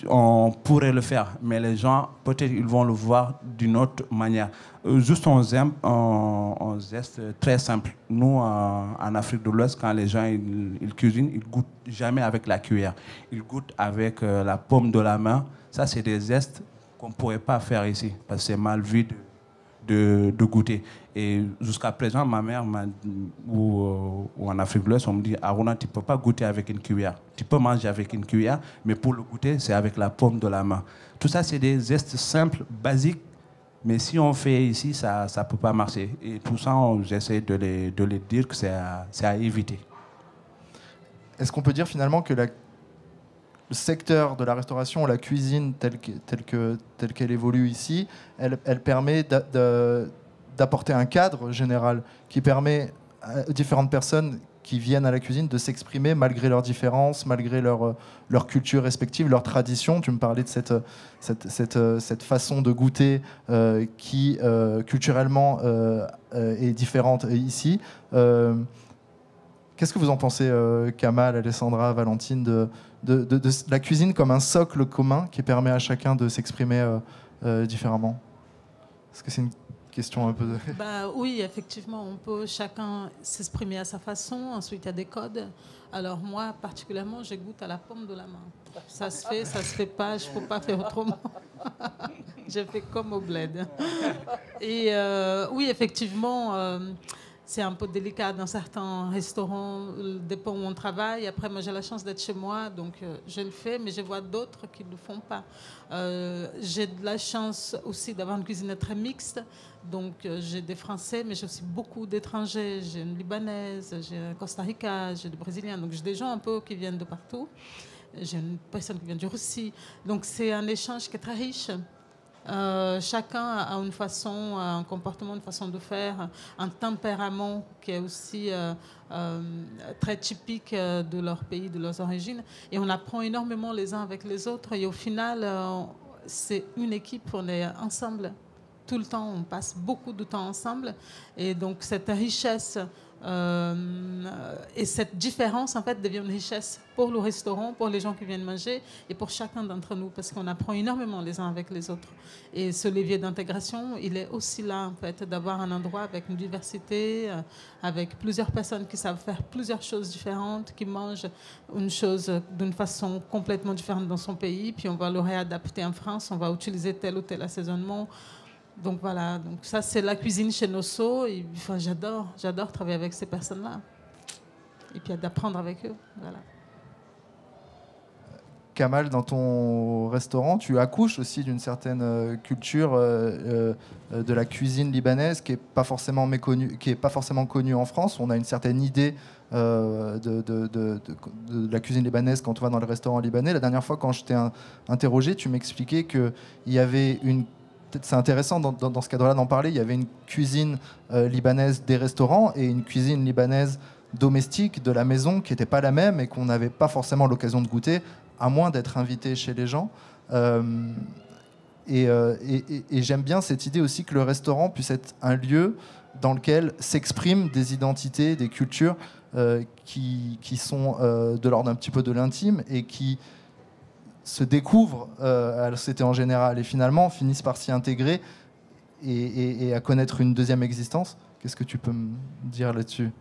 on pourrait le faire, mais les gens, peut-être, ils vont le voir d'une autre manière. Juste un geste très simple. Nous, en Afrique de l'Ouest, quand les gens ils cuisinent, ils goûtent jamais avec la cuillère. Ils goûtent avec la paume de la main. Ça, c'est des gestes qu'on ne pourrait pas faire ici, parce que c'est mal vu de goûter. Et jusqu'à présent, ma mère, ou en Afrique de l'Ouest, on me dit, Aruna, tu ne peux pas goûter avec une cuillère. Tu peux manger avec une cuillère, mais pour le goûter, c'est avec la paume de la main. Tout ça, c'est des gestes simples, basiques, mais si on fait ici, ça ne peut pas marcher. Et tout ça, j'essaie de les dire que c'est à éviter. Est-ce qu'on peut dire finalement que le secteur de la restauration, la cuisine telle qu'elle évolue ici, elle permet d'apporter un cadre général qui permet à différentes personnes qui viennent à la cuisine de s'exprimer malgré leurs différences, malgré leur culture respective, leurs traditions. Tu me parlais de cette façon de goûter qui culturellement est différente ici. Qu'est-ce que vous en pensez, Kamal, Alessandra, Valentine, de la cuisine comme un socle commun qui permet à chacun de s'exprimer différemment? Est-ce que c'est une question un peu de... Oui, effectivement, on peut chacun s'exprimer à sa façon. Ensuite, il y a des codes. Alors moi, particulièrement, je goûte à la paume de la main. Ça se fait pas, je ne peux pas faire autrement. Je fais comme au bled. Et oui, effectivement... c'est un peu délicat dans certains restaurants, dépend où on travaille. Après, moi, j'ai la chance d'être chez moi, donc je le fais, mais je vois d'autres qui ne le font pas. J'ai de la chance aussi d'avoir une cuisine très mixte. Donc, j'ai des Français, mais j'ai aussi beaucoup d'étrangers. J'ai une Libanaise, j'ai un Costa Rica, j'ai des Brésiliens. Donc, j'ai des gens un peu qui viennent de partout. J'ai une personne qui vient de Russie. Donc, c'est un échange qui est très riche. Chacun a une façon, un comportement, une façon de faire, un tempérament qui est aussi très typique de leur pays, de leurs origines. Et on apprend énormément les uns avec les autres. Et au final, c'est une équipe, on est ensemble tout le temps, on passe beaucoup de temps ensemble. Et donc cette richesse et cette différence, en fait, devient une richesse pour le restaurant, pour les gens qui viennent manger et pour chacun d'entre nous, parce qu'on apprend énormément les uns avec les autres. Et ce levier d'intégration, il est aussi là, en fait, d'avoir un endroit avec une diversité, avec plusieurs personnes qui savent faire plusieurs choses différentes, qui mangent une chose d'une façon complètement différente dans son pays, puis on va le réadapter en France, on va utiliser tel ou tel assaisonnement. Donc voilà, donc ça c'est la cuisine chez Nosso. Et, enfin, j'adore travailler avec ces personnes-là. Et puis d'apprendre avec eux. Voilà. Kamal, dans ton restaurant, tu accouches aussi d'une certaine culture de la cuisine libanaise qui n'est pas forcément connue en France. On a une certaine idée de la cuisine libanaise quand on va dans le restaurant libanais. La dernière fois, quand je t'ai interrogé, tu m'expliquais qu'il y avait c'est intéressant dans ce cadre-là d'en parler. Il y avait une cuisine libanaise des restaurants et une cuisine libanaise domestique de la maison qui n'était pas la même et qu'on n'avait pas forcément l'occasion de goûter, à moins d'être invité chez les gens. Et j'aime bien cette idée aussi que le restaurant puisse être un lieu dans lequel s'expriment des identités, des cultures qui sont de l'ordre un petit peu de l'intime et qui se découvrent à la société en général et finalement finissent par s'y intégrer et à connaître une deuxième existence. Qu'est-ce que tu peux me dire là-dessus?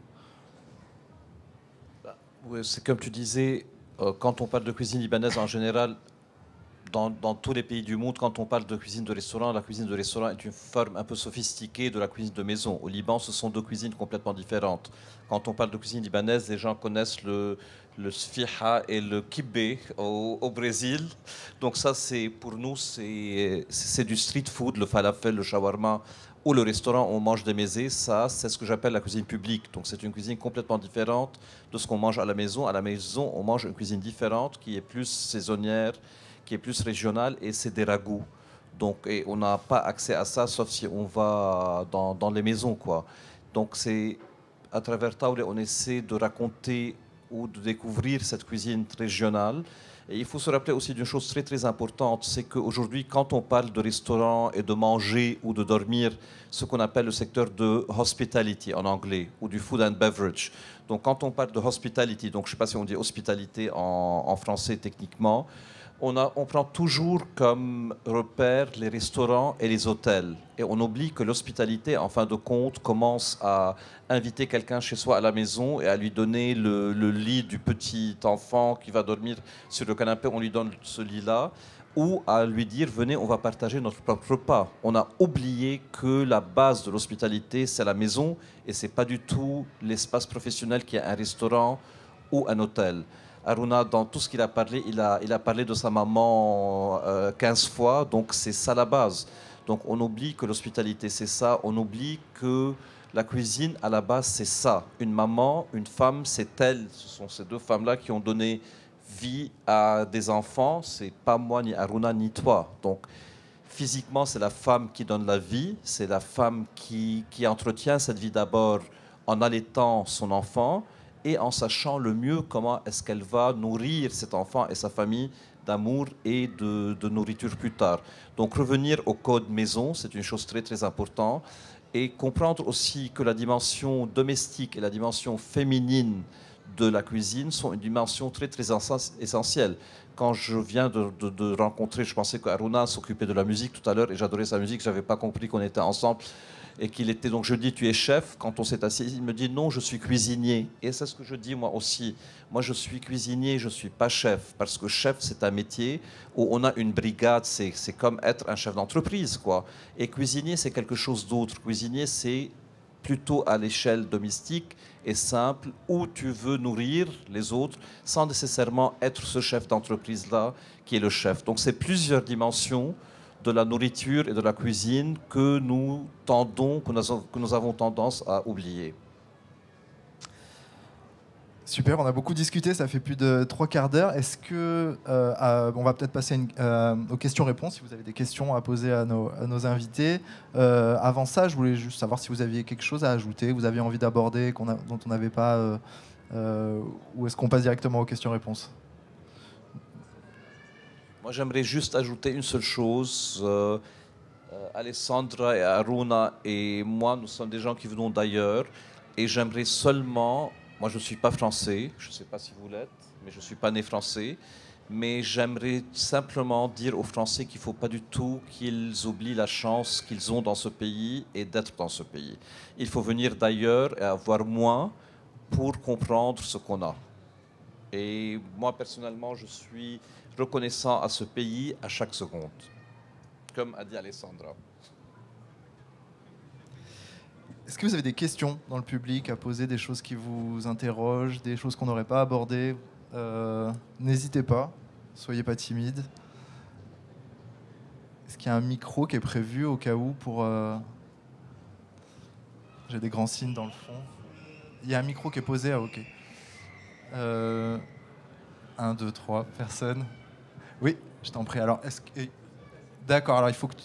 C'est comme tu disais, quand on parle de cuisine libanaise en général, dans tous les pays du monde, quand on parle de cuisine de restaurant, la cuisine de restaurant est une forme un peu sophistiquée de la cuisine de maison. Au Liban, ce sont deux cuisines complètement différentes. Quand on parle de cuisine libanaise, les gens connaissent le sfiha et le kibbé au Brésil. Donc ça, pour nous, c'est du street food, le falafel, le shawarma. Ou le restaurant, on mange des mezés. Ça, c'est ce que j'appelle la cuisine publique. Donc c'est une cuisine complètement différente de ce qu'on mange à la maison. À la maison, on mange une cuisine différente qui est plus saisonnière, qui est plus régionale, et c'est des ragoûts. Donc, et on n'a pas accès à ça, sauf si on va dans les maisons, quoi. Donc c'est à travers Taoulé, on essaie de raconter ou de découvrir cette cuisine régionale. Et il faut se rappeler aussi d'une chose très très importante, c'est qu'aujourd'hui, quand on parle de restaurant et de manger ou de dormir, ce qu'on appelle le secteur de hospitality en anglais, ou du food and beverage. Donc quand on parle de hospitality, donc je ne sais pas si on dit hospitalité en français techniquement, on prend toujours comme repère les restaurants et les hôtels. Et on oublie que l'hospitalité, en fin de compte, commence à inviter quelqu'un chez soi à la maison et à lui donner le lit du petit enfant qui va dormir sur le canapé. On lui donne ce lit-là. Ou à lui dire, venez, on va partager notre propre repas. On a oublié que la base de l'hospitalité, c'est la maison. Et ce n'est pas du tout l'espace professionnel qui est un restaurant ou un hôtel. Aruna, dans tout ce qu'il a parlé, il a parlé de sa maman 15 fois, donc c'est ça la base. Donc on oublie que l'hospitalité, c'est ça. On oublie que la cuisine, à la base, c'est ça. Une maman, une femme, c'est elle. Ce sont ces deux femmes-là qui ont donné vie à des enfants. C'est pas moi, ni Aruna, ni toi. Donc physiquement, c'est la femme qui donne la vie. C'est la femme qui entretient cette vie d'abord en allaitant son enfant et en sachant le mieux comment est-ce qu'elle va nourrir cet enfant et sa famille d'amour et de nourriture plus tard. Donc revenir au code maison, c'est une chose très très importante, et comprendre aussi que la dimension domestique et la dimension féminine de la cuisine sont une dimension très très essentielle. Quand je viens de rencontrer, je pensais qu'Aruna s'occupait de la musique tout à l'heure et j'adorais sa musique, je n'avais pas compris qu'on était ensemble. Et qu'il était, donc je dis, tu es chef. Quand on s'est assis, il me dit, non, je suis cuisinier. Et c'est ce que je dis moi aussi. Moi, je suis cuisinier, je ne suis pas chef. Parce que chef, c'est un métier où on a une brigade. C'est comme être un chef d'entreprise, quoi. Et cuisinier, c'est quelque chose d'autre. Cuisinier, c'est plutôt à l'échelle domestique et simple, où tu veux nourrir les autres sans nécessairement être ce chef d'entreprise-là qui est le chef. Donc, c'est plusieurs dimensions de la nourriture et de la cuisine que nous avons tendance à oublier. Super, on a beaucoup discuté, ça fait plus de 3/4 d'heure. Est-ce que on va peut-être passer aux questions-réponses, si vous avez des questions à poser à nos invités. Avant ça, je voulais juste savoir si vous aviez quelque chose à ajouter, vous aviez envie d'aborder, dont on n'avait pas, ou est-ce qu'on passe directement aux questions-réponses ? Moi, j'aimerais juste ajouter une seule chose. Alessandra et Aruna et moi, nous sommes des gens qui venons d'ailleurs. Et j'aimerais seulement... Moi, je ne suis pas français. Je ne sais pas si vous l'êtes, mais je ne suis pas né français. Mais j'aimerais simplement dire aux Français qu'il ne faut pas du tout qu'ils oublient la chance qu'ils ont dans ce pays et d'être dans ce pays. Il faut venir d'ailleurs et avoir moins pour comprendre ce qu'on a. Et moi, personnellement, je suis reconnaissant à ce pays à chaque seconde, comme a dit Alessandra. Est-ce que vous avez des questions dans le public à poser, des choses qui vous interrogent, des choses qu'on n'aurait pas abordées ? N'hésitez pas, soyez pas timide. Est-ce qu'il y a un micro qui est prévu au cas où pour... J'ai des grands signes dans le fond. Il y a un micro qui est posé, ah ok. 1, 2, 3, personne. Oui, je t'en prie. Alors, d'accord, alors il faut que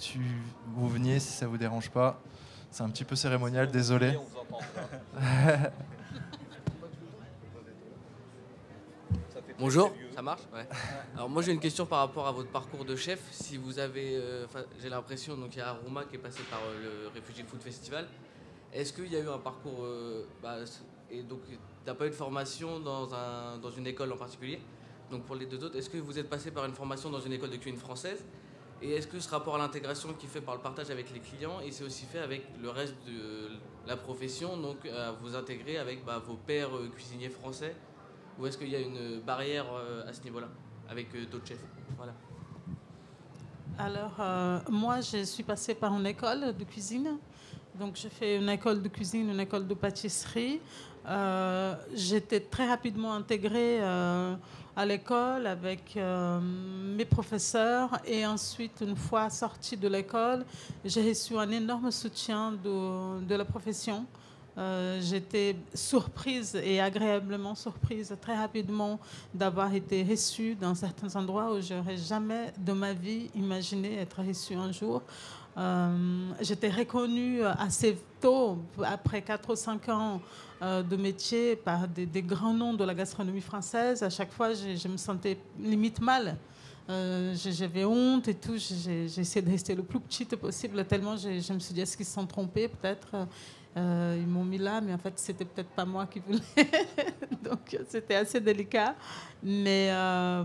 vous veniez si ça vous dérange pas. C'est un petit peu cérémonial, désolé. Bonjour, ça marche ? Ouais. Alors moi j'ai une question par rapport à votre parcours de chef. Si vous avez, j'ai l'impression, donc il y a Aruna qui est passé par le Refugee Food Festival. Est-ce qu'il y a eu un parcours, et donc tu n'as pas eu de formation dans une école en particulier ? Donc pour les deux autres, est-ce que vous êtes passé par une formation dans une école de cuisine française ? Et est-ce que ce rapport à l'intégration qui est fait par le partage avec les clients, et c'est aussi fait avec le reste de la profession, donc vous intégrer avec vos pairs cuisiniers français ? Ou est-ce qu'il y a une barrière à ce niveau-là avec d'autres chefs ? Voilà. Alors, moi, je suis passée par une école de cuisine. Donc, j'ai fait une école de cuisine, une école de pâtisserie. J'étais très rapidement intégrée à l'école avec mes professeurs. Et ensuite, une fois sortie de l'école, j'ai reçu un énorme soutien de la profession. J'étais surprise et agréablement surprise très rapidement d'avoir été reçue dans certains endroits où je n'aurais jamais de ma vie imaginé être reçue un jour. J'étais reconnue assez tôt, après 4 ou 5 ans de métier, par des grands noms de la gastronomie française. À chaque fois, je me sentais limite mal. J'avais honte et tout. J'ai essayé de rester le plus petite possible, tellement je me suis dit, est-ce qu'ils se sont trompés peut-être. Ils m'ont mis là, mais en fait, c'était peut-être pas moi qui voulais. Donc, c'était assez délicat. Mais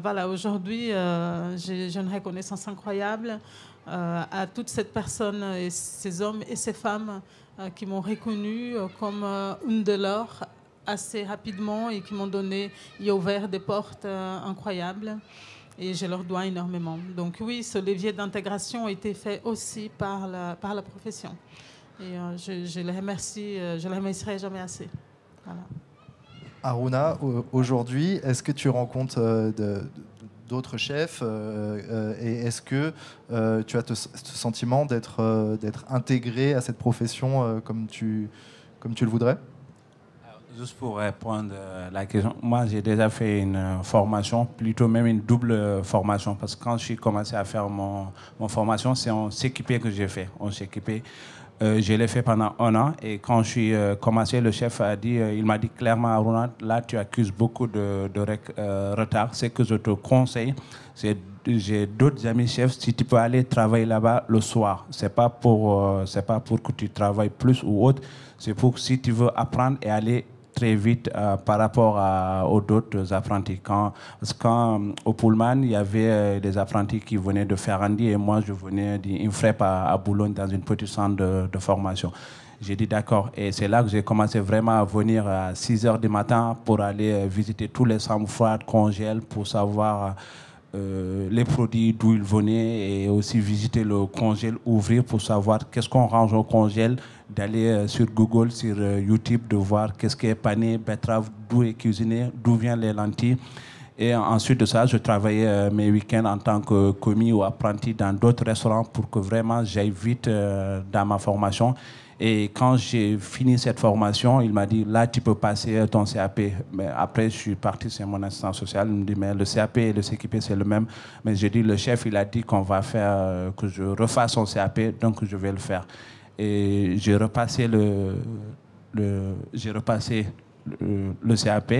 voilà, aujourd'hui, j'ai une reconnaissance incroyable à toute cette personne, et ces hommes et ces femmes qui m'ont reconnue comme une de leurs assez rapidement et qui m'ont donné et ouvert des portes incroyables. Et je leur dois énormément. Donc oui, ce levier d'intégration a été fait aussi par la profession. Et je les remercie, je les remercierai jamais assez. Voilà. Aruna, aujourd'hui, est-ce que tu rencontres d'autres chefs et est-ce que tu as ce sentiment d'être intégré à cette profession comme tu le voudrais? Juste pour répondre à la question, moi j'ai déjà fait une formation, plutôt même une double formation, parce que quand j'ai commencé à faire mon formation, c'est en CQP que j'ai fait. En CQP, je l'ai fait pendant 1 an et quand je suis commencé, le chef il m'a dit clairement, Aruna, là tu accuses beaucoup de retard. Ce que je te conseille, c'est j'ai d'autres amis chefs, si tu peux aller travailler là-bas le soir. C'est pas pour que tu travailles plus ou autre, c'est pour que si tu veux apprendre et aller très vite par rapport aux d'autres apprentis. Parce qu'au Pullman, il y avait des apprentis qui venaient de Ferrandi et moi, je venais d'Infrep à Boulogne dans une petite centre de formation. J'ai dit d'accord. Et c'est là que j'ai commencé vraiment à venir à 6 h du matin pour aller visiter tous les chambres froides, congèles, pour savoir les produits d'où ils venaient et aussi visiter le congèle, ouvrir pour savoir qu'est-ce qu'on range au congèle, d'aller sur Google, sur YouTube, de voir qu'est-ce qui est pané, betterave, d'où est cuisiné, d'où viennent les lentilles. Et ensuite de ça, je travaillais mes week-ends en tant que commis ou apprenti dans d'autres restaurants pour que vraiment j'aille vite dans ma formation. Et quand j'ai fini cette formation, il m'a dit, là, tu peux passer ton CAP. Mais après, je suis parti sur mon assistant social. Il me dit, mais le CAP et le CQP, c'est le même. Mais j'ai dit, le chef, il a dit qu'on va faire, que je refasse son CAP, donc je vais le faire. Et j'ai repassé le CAP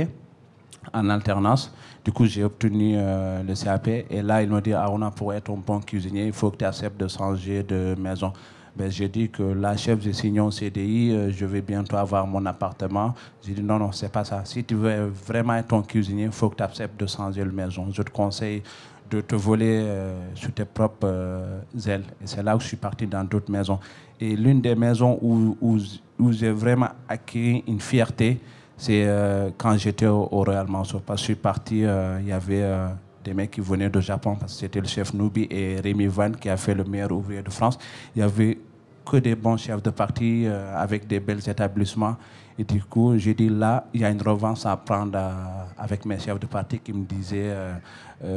en alternance. Du coup, j'ai obtenu le CAP. Et là, il m'a dit, Aruna, pour être un bon cuisinier, il faut que tu acceptes de changer de maison. Ben, j'ai dit que la chef, j'ai signé un CDI, je vais bientôt avoir mon appartement. J'ai dit non, c'est pas ça. Si tu veux vraiment être un cuisinier, il faut que tu acceptes de changer de maison. Je te conseille de te voler sur tes propres ailes. Et c'est là où je suis parti dans d'autres maisons. Et l'une des maisons où j'ai vraiment acquis une fierté, c'est quand j'étais au Royal Mansour. Parce que je suis parti, il y avait des mecs qui venaient de Japon, parce que c'était le chef Noubi et Rémi Van qui a fait le meilleur ouvrier de France. Il y avait que des bons chefs de parti avec des bels établissements. Et du coup, j'ai dit là, il y a une revanche à prendre avec mes chefs de parti qui me disaient tu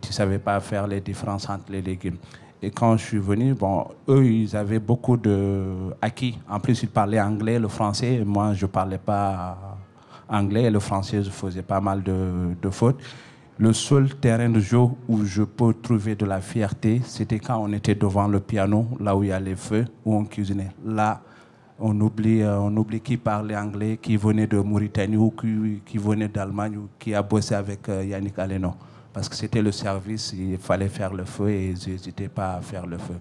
ne savais pas faire les différences entre les légumes. Et quand je suis venu, bon, eux, ils avaient beaucoup d'acquis. En plus, ils parlaient anglais, le français. Et moi, je ne parlais pas anglais. Et le français, je faisais pas mal de fautes. Le seul terrain de jeu où je peux trouver de la fierté, c'était quand on était devant le piano, là où il y a les feux, où on cuisinait. Là, on oublie qui parlait anglais, qui venait de Mauritanie ou qui venait d'Allemagne ou qui a bossé avec Yannick Aleno. Parce que c'était le service, il fallait faire le feu et je n'hésitais pas à faire le feu.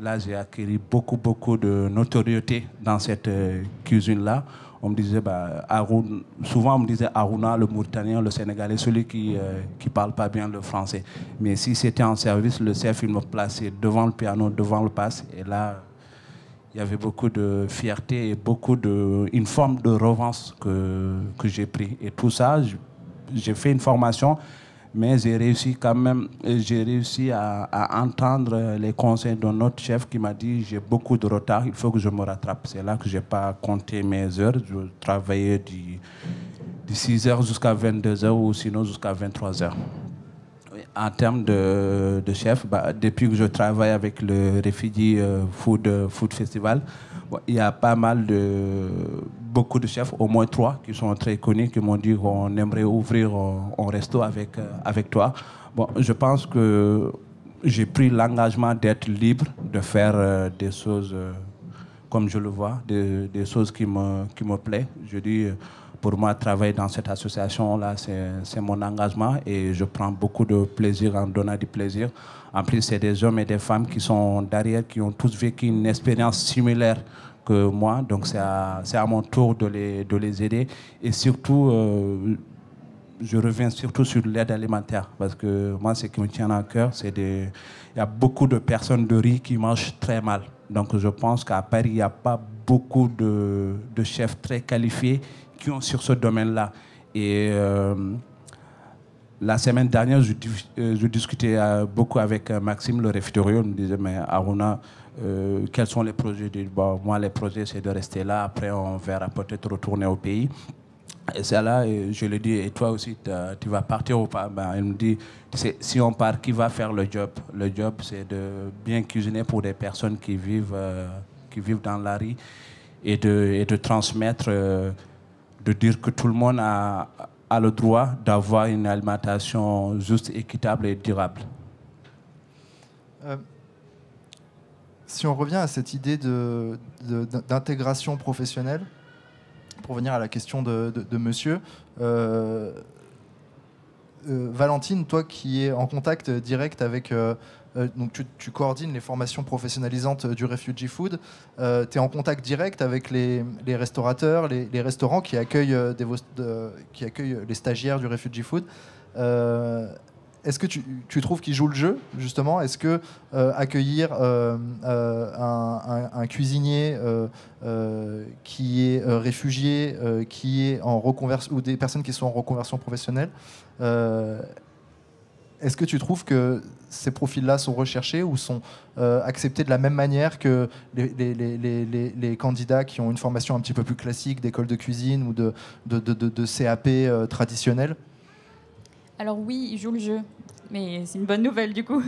Là, j'ai acquis beaucoup de notoriété dans cette cuisine-là. On me disait, souvent on me disait Aruna, le Mauritanien, le Sénégalais, celui qui parle pas bien le français. Mais si c'était en service, le chef, il me plaçait devant le piano, devant le passe. Et là, il y avait beaucoup de fierté et une forme de revanche que j'ai pris. Et tout ça, j'ai fait une formation, mais j'ai réussi à entendre les conseils d'un autre chef qui m'a dit j'ai beaucoup de retard, il faut que je me rattrape. C'est là que je n'ai pas compté mes heures. Je travaillais de 6 h jusqu'à 22 h ou sinon jusqu'à 23 h. En termes de chef, depuis que je travaille avec le Refugee Food Festival, il y a beaucoup de chefs, au moins 3 qui sont très connus, qui m'ont dit qu'on aimerait ouvrir un resto avec toi. Bon, je pense que j'ai pris l'engagement d'être libre, de faire des choses comme je le vois, des choses qui me plaisent. Je dis, pour moi, travailler dans cette association-là, c'est mon engagement et je prends beaucoup de plaisir en donnant du plaisir. En plus, c'est des hommes et des femmes qui sont derrière, qui ont tous vécu une expérience similaire que moi. Donc, c'est à mon tour de les aider. Et surtout, je reviens surtout sur l'aide alimentaire. Parce que moi, ce qui me tient à cœur, il y a beaucoup de personnes de riz qui mangent très mal. Donc, je pense qu'à Paris, il n'y a pas beaucoup de chefs très qualifiés qui ont sur ce domaine-là. Et la semaine dernière, je discutais beaucoup avec Maxime, le réfectoire. Il me disait, mais Aruna, quels sont les projets? Bon, moi, les projets, c'est de rester là. Après, on verra peut-être retourner au pays. Et c'est là, je lui dis, et toi aussi, tu vas partir ou pas? Ben, il me dit, si on part, qui va faire le job? Le job, c'est de bien cuisiner pour des personnes qui vivent dans la rue et de transmettre, de dire que tout le monde a le droit d'avoir une alimentation juste, équitable et durable. Si on revient à cette idée d'intégration professionnelle, pour venir à la question de monsieur, Valentine, toi qui es en contact direct avec... donc tu coordonnes les formations professionnalisantes du Refugee Food, tu es en contact direct avec les restaurateurs, les restaurants qui accueillent, les stagiaires du Refugee Food. Est-ce que tu trouves qu'ils jouent le jeu, justement? Est-ce que accueillir un cuisinier qui est réfugié, qui est en reconversion, ou des personnes qui sont en reconversion professionnelle, est-ce que tu trouves que ces profils-là sont recherchés ou sont acceptés de la même manière que les candidats qui ont une formation un petit peu plus classique d'école de cuisine ou de CAP traditionnel? Alors oui, ils jouent le jeu. Mais c'est une bonne nouvelle du coup.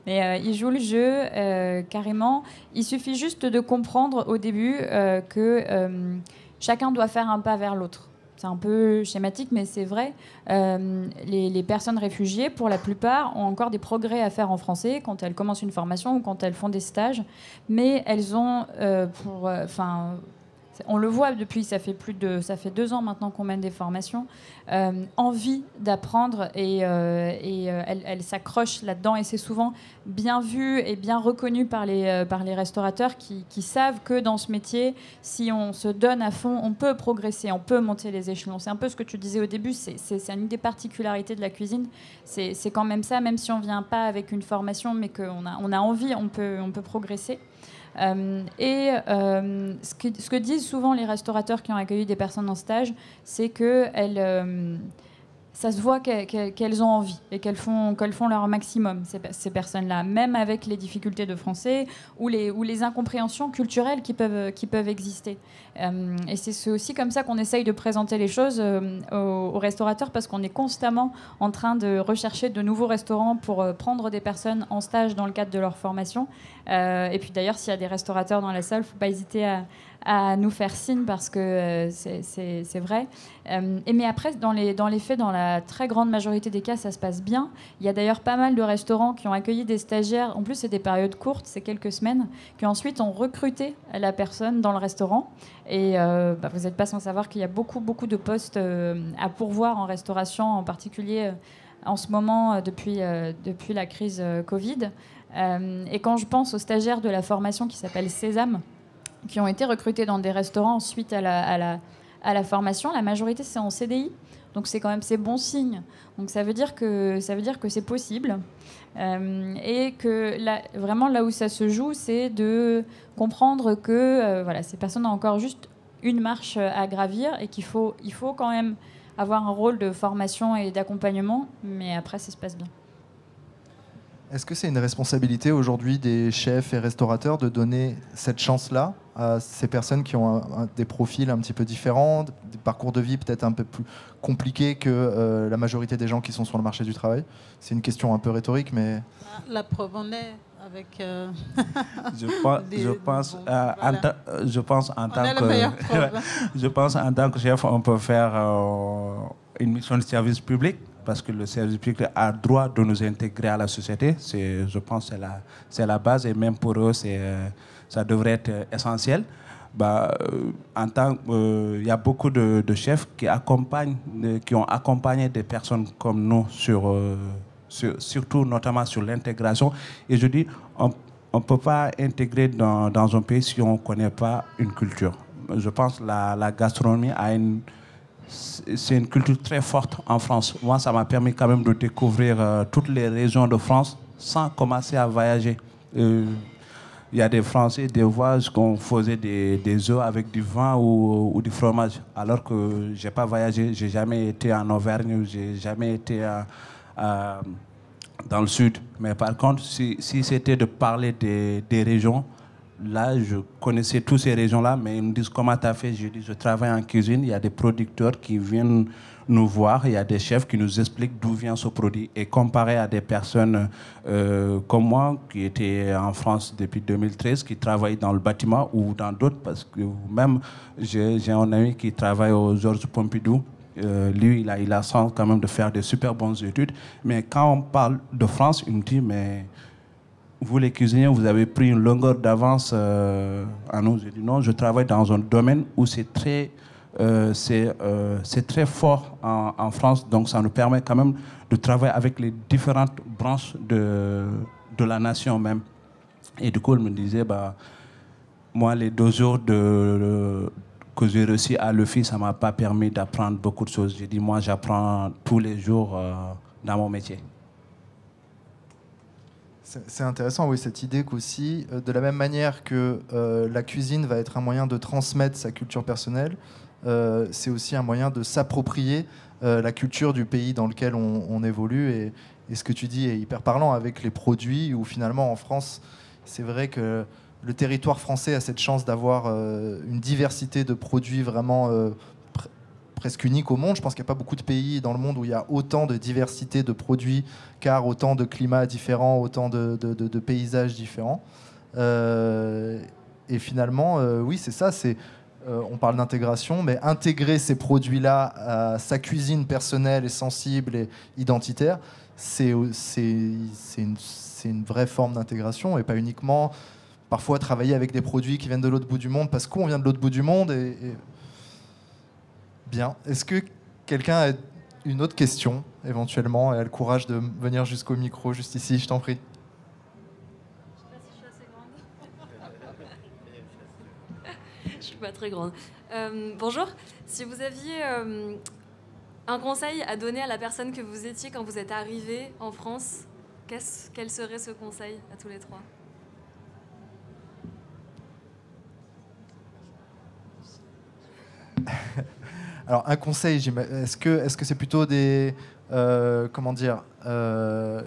Mais ils jouent le jeu carrément. Il suffit juste de comprendre au début que chacun doit faire un pas vers l'autre. C'est un peu schématique, mais c'est vrai. Les personnes réfugiées, pour la plupart, ont encore des progrès à faire en français quand elles commencent une formation ou quand elles font des stages. Mais elles ont, on le voit depuis, ça fait 2 ans maintenant qu'on mène des formations, envie d'apprendre et elles s'accrochent là-dedans et c'est souvent bien vu et bien reconnu par les restaurateurs qui savent que dans ce métier, si on se donne à fond, on peut progresser, on peut monter les échelons. C'est un peu ce que tu disais au début, c'est une des particularités de la cuisine, c'est quand même ça, même si on ne vient pas avec une formation, mais qu'on a envie, on peut progresser. Ce que disent souvent les restaurateurs qui ont accueilli des personnes en stage, c'est que ça se voit qu'elles ont envie et qu'elles font leur maximum, ces personnes-là, même avec les difficultés de français ou les incompréhensions culturelles qui peuvent exister. Et c'est aussi comme ça qu'on essaye de présenter les choses aux restaurateurs, parce qu'on est constamment en train de rechercher de nouveaux restaurants pour prendre des personnes en stage dans le cadre de leur formation. Et puis d'ailleurs, s'il y a des restaurateurs dans la salle, il ne faut pas hésiter à nous faire signe, parce que c'est vrai. Mais après, dans les faits, dans la très grande majorité des cas, ça se passe bien. Il y a d'ailleurs pas mal de restaurants qui ont accueilli des stagiaires, en plus c'est des périodes courtes, c'est quelques semaines, qui ensuite ont recruté la personne dans le restaurant. Et vous n'êtes pas sans savoir qu'il y a beaucoup de postes à pourvoir en restauration, en particulier en ce moment depuis la crise Covid. Et quand je pense aux stagiaires de la formation qui s'appelle Sésame, qui ont été recrutés dans des restaurants suite à la formation, la majorité c'est en CDI, donc c'est bon signe. Donc ça veut dire que c'est possible, et que vraiment là où ça se joue, c'est de comprendre que ces personnes ont encore juste une marche à gravir et qu'il faut quand même avoir un rôle de formation et d'accompagnement, mais après ça se passe bien. Est-ce que c'est une responsabilité aujourd'hui des chefs et restaurateurs de donner cette chance-là à ces personnes qui ont des profils un petit peu différents, des parcours de vie peut-être un peu plus compliqués que la majorité des gens qui sont sur le marché du travail? C'est une question un peu rhétorique, mais... La preuve en est avec... Je pense en tant que chef, on peut faire une mission de service public. parce que le service public a droit de nous intégrer à la société. Je pense que c'est la base, et même pour eux, ça devrait être essentiel. Il y a beaucoup de chefs qui ont accompagné des personnes comme nous surtout notamment sur l'intégration. Et je dis, on ne peut pas intégrer dans un pays si on ne connaît pas une culture. Je pense que la gastronomie c'est une culture très forte en France. Moi, ça m'a permis quand même de découvrir toutes les régions de France sans commencer à voyager. Il y a des Français, des voyages qu'on faisait des œufs avec du vin ou du fromage. Alors que je n'ai pas voyagé, je n'ai jamais été en Auvergne, je n'ai jamais été dans le sud. Mais par contre, si c'était de parler des régions, là, je connaissais toutes ces régions-là, mais ils me disent comment tu as fait. Je dis, je travaille en cuisine, il y a des producteurs qui viennent nous voir, il y a des chefs qui nous expliquent d'où vient ce produit. Et comparé à des personnes comme moi, qui étaient en France depuis 2013, qui travaillent dans le bâtiment ou dans d'autres, parce que même j'ai un ami qui travaille au Georges Pompidou. Lui, il a la chance quand même de faire de super bonnes études. Mais quand on parle de France, il me dit, mais vous les cuisiniers, vous avez pris une longueur d'avance à nous. Je dis non, je travaille dans un domaine où c'est très fort en France, donc ça nous permet quand même de travailler avec les différentes branches de la nation même. Et du coup, il me disait, moi, les 2 jours que j'ai reçus à l'OFI, ça ne m'a pas permis d'apprendre beaucoup de choses. J'ai dit, moi, j'apprends tous les jours dans mon métier. C'est intéressant, oui, cette idée qu'aussi, de la même manière que la cuisine va être un moyen de transmettre sa culture personnelle, c'est aussi un moyen de s'approprier la culture du pays dans lequel on évolue. Et ce que tu dis est hyper parlant avec les produits, où finalement en France, c'est vrai que le territoire français a cette chance d'avoir une diversité de produits vraiment presque unique au monde. Je pense qu'il n'y a pas beaucoup de pays dans le monde où il y a autant de diversité de produits, car autant de climats différents, autant de paysages différents. Et finalement, oui, c'est ça, on parle d'intégration, mais intégrer ces produits-là à sa cuisine personnelle et sensible et identitaire, c'est une vraie forme d'intégration, et pas uniquement parfois travailler avec des produits qui viennent de l'autre bout du monde parce qu'on vient de l'autre bout du monde. Bien. Est-ce que quelqu'un a une autre question, éventuellement, et a le courage de venir jusqu'au micro, juste ici, je t'en prie. Je sais pas si je suis assez grande. Je suis pas très grande. Bonjour. Si vous aviez un conseil à donner à la personne que vous étiez quand vous êtes arrivé en France, quel serait ce conseil à tous les trois ? Alors, un conseil, est-ce que c'est plutôt des... comment dire il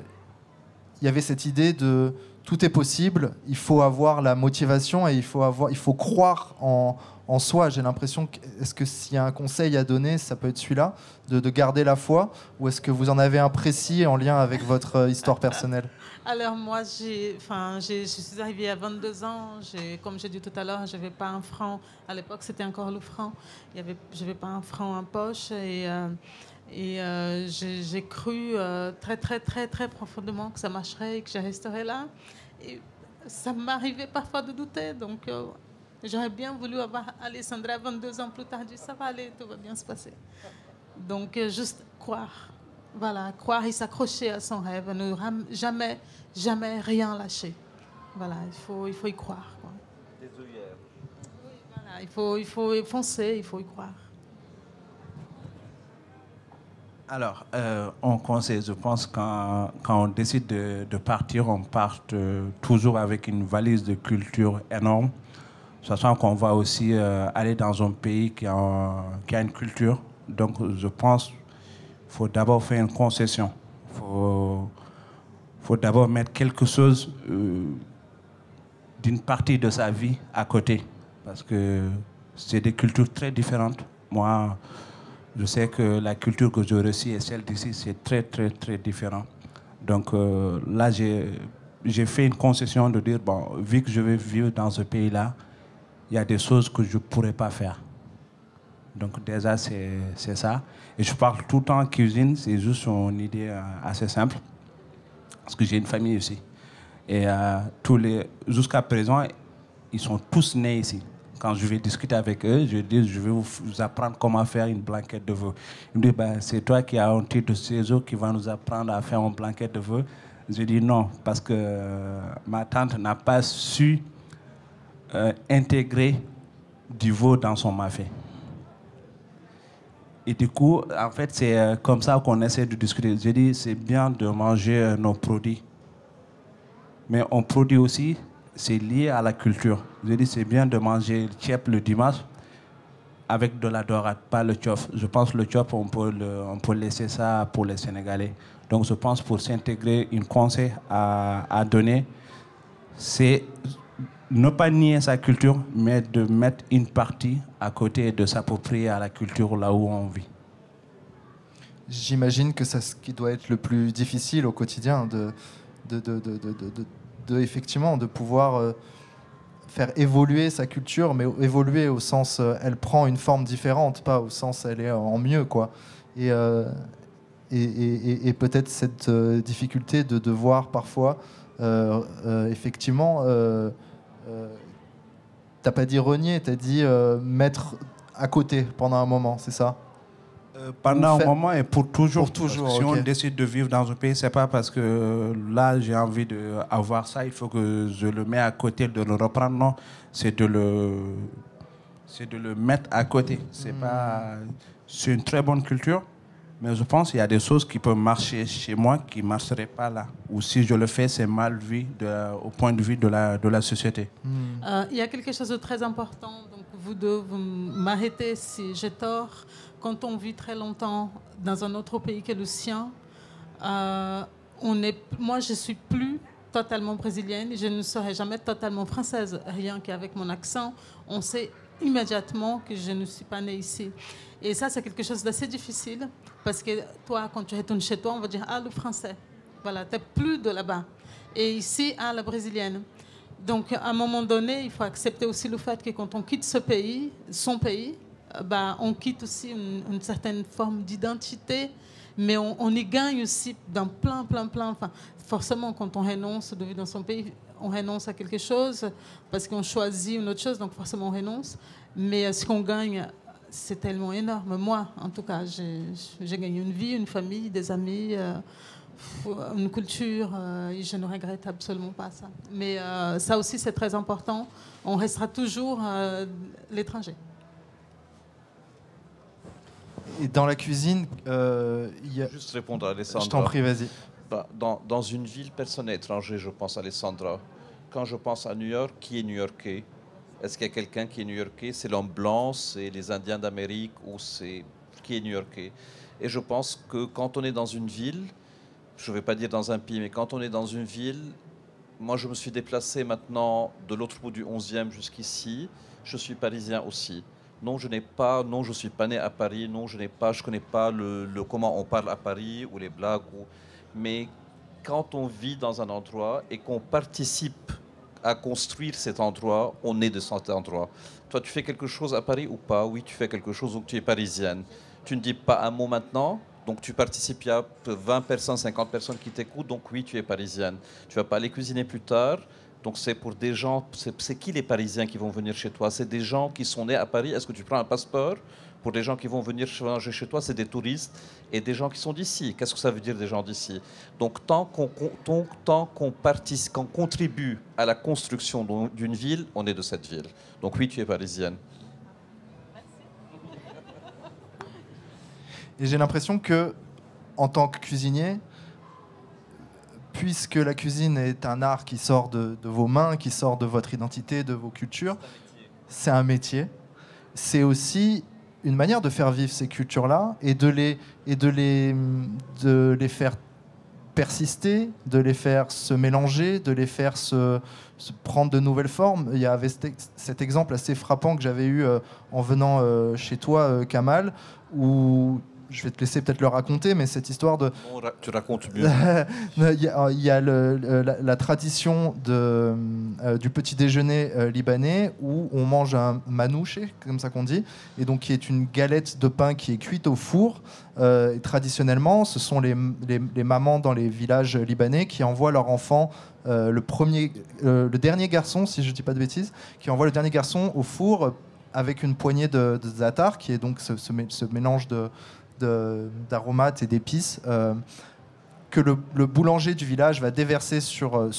y avait cette idée de tout est possible, il faut avoir la motivation et il faut croire en soi. J'ai l'impression est-ce que s'il y a un conseil à donner, ça peut être celui-là, de garder la foi, ou est-ce que vous en avez un précis en lien avec votre histoire personnelle? Alors moi, je suis arrivée à 22 ans. Comme j'ai dit tout à l'heure, je n'avais pas un franc. À l'époque, c'était encore le franc. Je n'avais pas un franc en poche. Et j'ai cru très, très, très, très profondément que ça marcherait et que je resterais là. Et ça m'arrivait parfois de douter. Donc, j'aurais bien voulu avoir Alessandra 22 ans plus tard. Dit, ça va aller, tout va bien se passer. Donc, juste croire. Voilà, croire et s'accrocher à son rêve, ne jamais, jamais rien lâcher. Voilà, il faut y croire, quoi. Des œillères. Oui, voilà, il faut foncer, il faut y croire. Alors, on conseille, je pense, quand on décide de partir, on part toujours avec une valise de culture énorme, sachant qu'on va aussi aller dans un pays qui a une culture. Donc, je pense il faut d'abord faire une concession. Il faut d'abord mettre quelque chose d'une partie de sa vie à côté. Parce que c'est des cultures très différentes. Moi, je sais que la culture que j'ai reçue et celle d'ici, c'est très, très, très différent. Donc là, j'ai fait une concession de dire, bon, vu que je vais vivre dans ce pays-là, il y a des choses que je ne pourrais pas faire. Donc déjà, c'est ça. Et je parle tout le temps cuisine, c'est juste une idée assez simple. Parce que j'ai une famille ici. Et jusqu'à présent, ils sont tous nés ici. Quand je vais discuter avec eux, je dis, je vais vous apprendre comment faire une blanquette de veau. Ils me disent, ben, c'est toi qui as un titre de séjour qui va nous apprendre à faire une blanquette de veau. Je dis non, parce que ma tante n'a pas su intégrer du veau dans son mafé. Et du coup, en fait, c'est comme ça qu'on essaie de discuter. Je dis, c'est bien de manger nos produits. Mais on produit aussi, c'est lié à la culture. Je dis, c'est bien de manger le tchèp le dimanche avec de la dorade, pas le tchof. Je pense que le tchof, on peut laisser ça pour les Sénégalais. Donc je pense pour s'intégrer, un conseil à donner, c'est ne pas nier sa culture, mais de mettre une partie à côté et de s'approprier à la culture là où on vit. J'imagine que c'est ce qui doit être le plus difficile au quotidien, effectivement, de pouvoir faire évoluer sa culture, mais évoluer au sens elle prend une forme différente, pas au sens elle est en mieux, quoi. Et peut-être cette difficulté de devoir parfois effectivement t'as pas dit renier, t'as dit mettre à côté pendant un moment, c'est ça? Pendant un moment et pour toujours. Pour toujours, si okay. on décide de vivre dans un pays, c'est pas parce que là j'ai envie d'avoir ça, il faut que je le mets à côté, de le reprendre. Non, c'est de le mettre à côté. C'est une très bonne culture, mais je pense qu'il y a des choses qui peuvent marcher chez moi qui ne marcheraient pas là. Ou si je le fais, c'est mal vu au point de vue de la société. Il y a quelque chose de très important. Donc vous deux, vous m'arrêtez si j'ai tort. Quand on vit très longtemps dans un autre pays que le sien, moi je ne suis plus totalement brésilienne, je ne serai jamais totalement française. Rien qu'avec mon accent, on sait immédiatement que je ne suis pas née ici. Et ça, c'est quelque chose d'assez difficile, parce que toi, quand tu retournes chez toi, on va dire « Ah, le français ». Voilà, tu n'es plus de là-bas. Et ici, « Ah, la brésilienne ». Donc, à un moment donné, il faut accepter aussi le fait que quand on quitte son pays, on quitte aussi une certaine forme d'identité, mais on y gagne aussi dans plein. Enfin, forcément, quand on renonce de vivre dans son pays, on renonce à quelque chose parce qu'on choisit une autre chose, donc forcément on renonce. Mais ce qu'on gagne, c'est tellement énorme. Moi, en tout cas, j'ai gagné une vie, une famille, des amis, une culture, et je ne regrette absolument pas ça. Mais ça aussi, c'est très important. On restera toujours l'étranger. Et dans la cuisine, Juste répondre à Alessandra. Je t'en prie, vas-y. Dans une ville, personne n'est étranger, je pense, Alessandra. Quand je pense à New York, qui est new-yorkais? Est-ce qu'il y a quelqu'un qui est new-yorkais? C'est l'homme blanc, c'est les Indiens d'Amérique, ou c'est qui est new-yorkais? Et je pense que quand on est dans une ville, je ne vais pas dire dans un pays, mais quand on est dans une ville, moi je me suis déplacé maintenant de l'autre bout du 11e jusqu'ici, je suis parisien aussi. Non, je ne suis pas né à Paris. Non, je connais pas comment on parle à Paris ou les blagues. Mais quand on vit dans un endroit et qu'on participe à construire cet endroit, on est de cet endroit. Toi, tu fais quelque chose à Paris ou pas? Oui, tu fais quelque chose, donc tu es parisienne. Tu ne dis pas un mot maintenant, donc tu participes, il y a 20 personnes, 50 personnes qui t'écoutent, donc oui, tu es parisienne. Tu ne vas pas aller cuisiner plus tard. Donc c'est pour des gens, c'est qui les Parisiens qui vont venir chez toi? C'est des gens qui sont nés à Paris. Est-ce que tu prends un passeport? Pour des gens qui vont venir manger chez toi, c'est des touristes et des gens qui sont d'ici. Qu'est-ce que ça veut dire des gens d'ici? Donc tant qu'on contribue à la construction d'une ville, on est de cette ville. Donc oui, tu es parisienne. Et j'ai l'impression que, en tant que cuisinier, puisque la cuisine est un art qui sort de vos mains, qui sort de votre identité, de vos cultures, c'est un métier. C'est aussi une manière de faire vivre ces cultures-là et de les faire persister, de les faire se mélanger, de les faire se prendre de nouvelles formes. Il y avait cet exemple assez frappant que j'avais eu en venant chez toi, Kamal, où je vais te laisser peut-être le raconter, mais cette histoire de... Non, tu racontes mieux. Il y a la tradition du petit déjeuner libanais où on mange un manouché, comme ça qu'on dit, et donc qui est une galette de pain qui est cuite au four. Et traditionnellement, ce sont les mamans dans les villages libanais qui envoient leur enfant, le dernier garçon, si je ne dis pas de bêtises, qui envoie le dernier garçon au four avec une poignée de za'atar, qui est donc ce mélange d'aromates et d'épices que le boulanger du village va déverser sur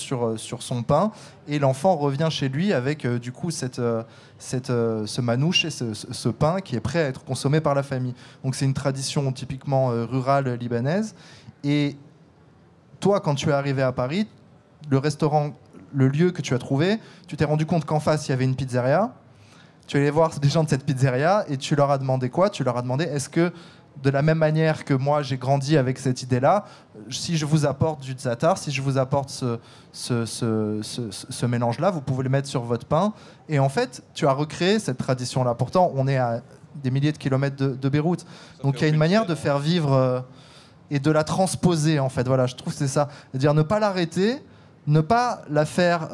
son pain, et l'enfant revient chez lui avec du coup ce manouche et ce pain qui est prêt à être consommé par la famille. Donc c'est une tradition typiquement rurale libanaise. Et toi, quand tu es arrivé à Paris, le restaurant, le lieu que tu as trouvé, tu t'es rendu compte qu'en face il y avait une pizzeria. Tu es allé voir des gens de cette pizzeria et tu leur as demandé quoi? Tu leur as demandé, est-ce que de la même manière que moi j'ai grandi avec cette idée-là, si je vous apporte du za'atar, si je vous apporte ce mélange-là, vous pouvez le mettre sur votre pain. Et en fait, tu as recréé cette tradition-là. Pourtant, on est à des milliers de kilomètres de Beyrouth. Donc il y a une manière de faire vivre et de la transposer, en fait. Voilà, je trouve que c'est ça. C'est-à-dire ne pas l'arrêter, ne pas la faire...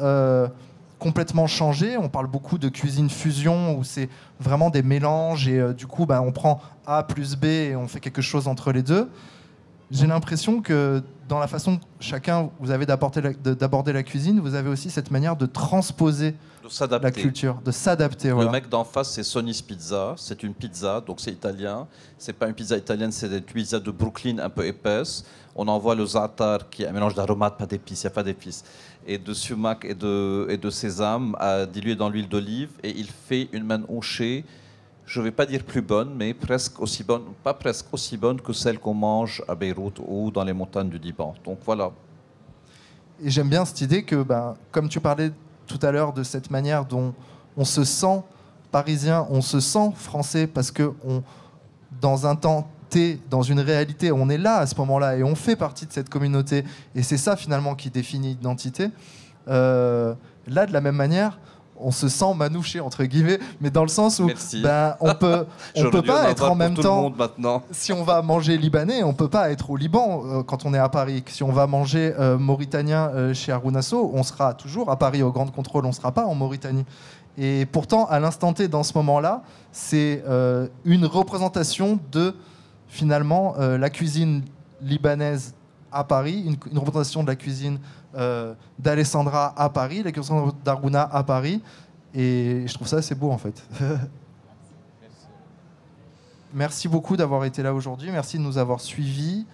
complètement changé. On parle beaucoup de cuisine fusion où c'est vraiment des mélanges et du coup on prend A plus B et on fait quelque chose entre les deux. J'ai l'impression que dans la façon chacun vous avez d'aborder la cuisine, vous avez aussi cette manière de transposer la culture, de s'adapter. Le mec d'en face, c'est Sonny's Pizza. C'est une pizza, donc c'est italien. C'est pas une pizza italienne, c'est une pizza de Brooklyn un peu épaisse. On envoie le za'atar qui est un mélange d'aromates, pas d'épices, il n'y a pas d'épices, et de sumac et de sésame dilué dans l'huile d'olive, et il fait une manouche, je ne vais pas dire plus bonne, mais presque aussi bonne, pas presque aussi bonne que celle qu'on mange à Beyrouth ou dans les montagnes du Liban. Donc voilà. Et j'aime bien cette idée que, comme tu parlais tout à l'heure de cette manière dont on se sent parisien, on se sent français, parce que dans un temps dans une réalité, on est là à ce moment-là et on fait partie de cette communauté, et c'est ça finalement qui définit l'identité. Là, de la même manière, on se sent manouché entre guillemets, mais dans le sens où on peut pas être en même temps. Si on va manger libanais, on peut pas être au Liban quand on est à Paris. Si on va manger mauritanien chez Harounasso, on sera toujours à Paris au Grand Contrôle, on sera pas en Mauritanie. Et pourtant, à l'instant T, dans ce moment-là, c'est une représentation de finalement la cuisine libanaise à Paris, une représentation de la cuisine d'Alessandra à Paris, la cuisine d'Harouna à Paris, et je trouve ça assez beau en fait. Merci beaucoup d'avoir été là aujourd'hui, merci de nous avoir suivis,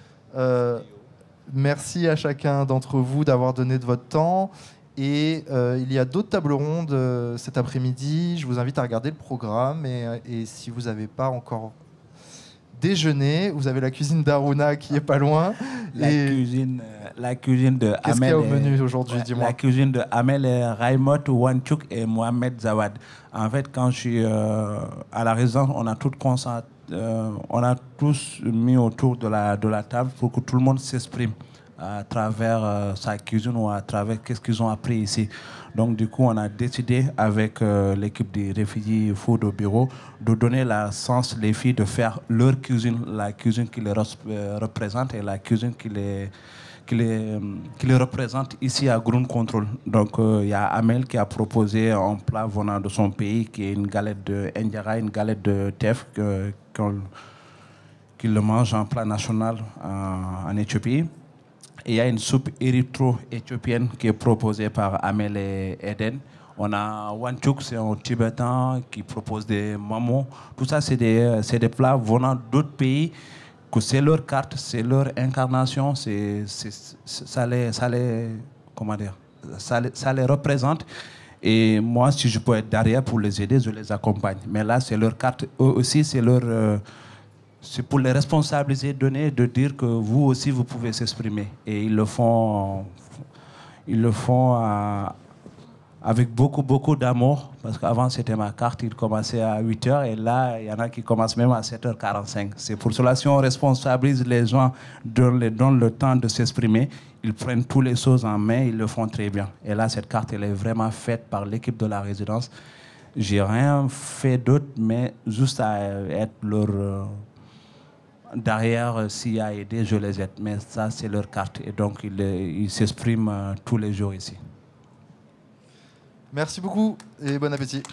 merci à chacun d'entre vous d'avoir donné de votre temps, et il y a d'autres tables rondes cet après-midi, je vous invite à regarder le programme, et si vous n'avez pas encore déjeuner, vous avez la cuisine d'Harouna qui est pas loin. La cuisine de Qu'est-ce qu'il y a au menu aujourd'hui, dis-moi? La cuisine de Amel et Raimot Wanchouk et Mohamed Zawad. En fait, quand je suis à la résidence, on a tous mis autour de la table pour que tout le monde s'exprime à travers sa cuisine ou à travers qu'est-ce qu'ils ont appris ici. Donc du coup, on a décidé avec l'équipe des Refugee Food au bureau de donner la chance les filles de faire leur cuisine, la cuisine qui les représente et la cuisine qui les représente ici à Ground Control. Donc il y a Amel qui a proposé un plat venant de son pays qui est une galette de Ndjara, une galette de teff qu'il le mange en plat national en Éthiopie. Et il y a une soupe érythro-éthiopienne qui est proposée par Amel et Eden. On a Wanchouk, c'est un Tibétain qui propose des mamons. Tout ça, c'est des plats venant d'autres pays, que c'est leur carte, c'est leur incarnation, ça les représente. Et moi, si je peux être derrière pour les aider, je les accompagne. Mais là, c'est leur carte. Eux aussi, c'est pour les responsabiliser, de dire que vous aussi, vous pouvez s'exprimer. Et ils le font avec beaucoup, beaucoup d'amour. Parce qu'avant, c'était ma carte, il commençait à 8h. Et là, il y en a qui commencent même à 7h45. C'est pour cela, si on responsabilise les gens, donne le temps de s'exprimer, ils prennent toutes les choses en main, ils le font très bien. Et là, cette carte, elle est vraiment faite par l'équipe de la résidence. J'ai rien fait d'autre, mais juste à être derrière, s'il y a aidé, je les aide. Mais ça, c'est leur carte. Et donc, ils s'expriment tous les jours ici. Merci beaucoup et bon appétit.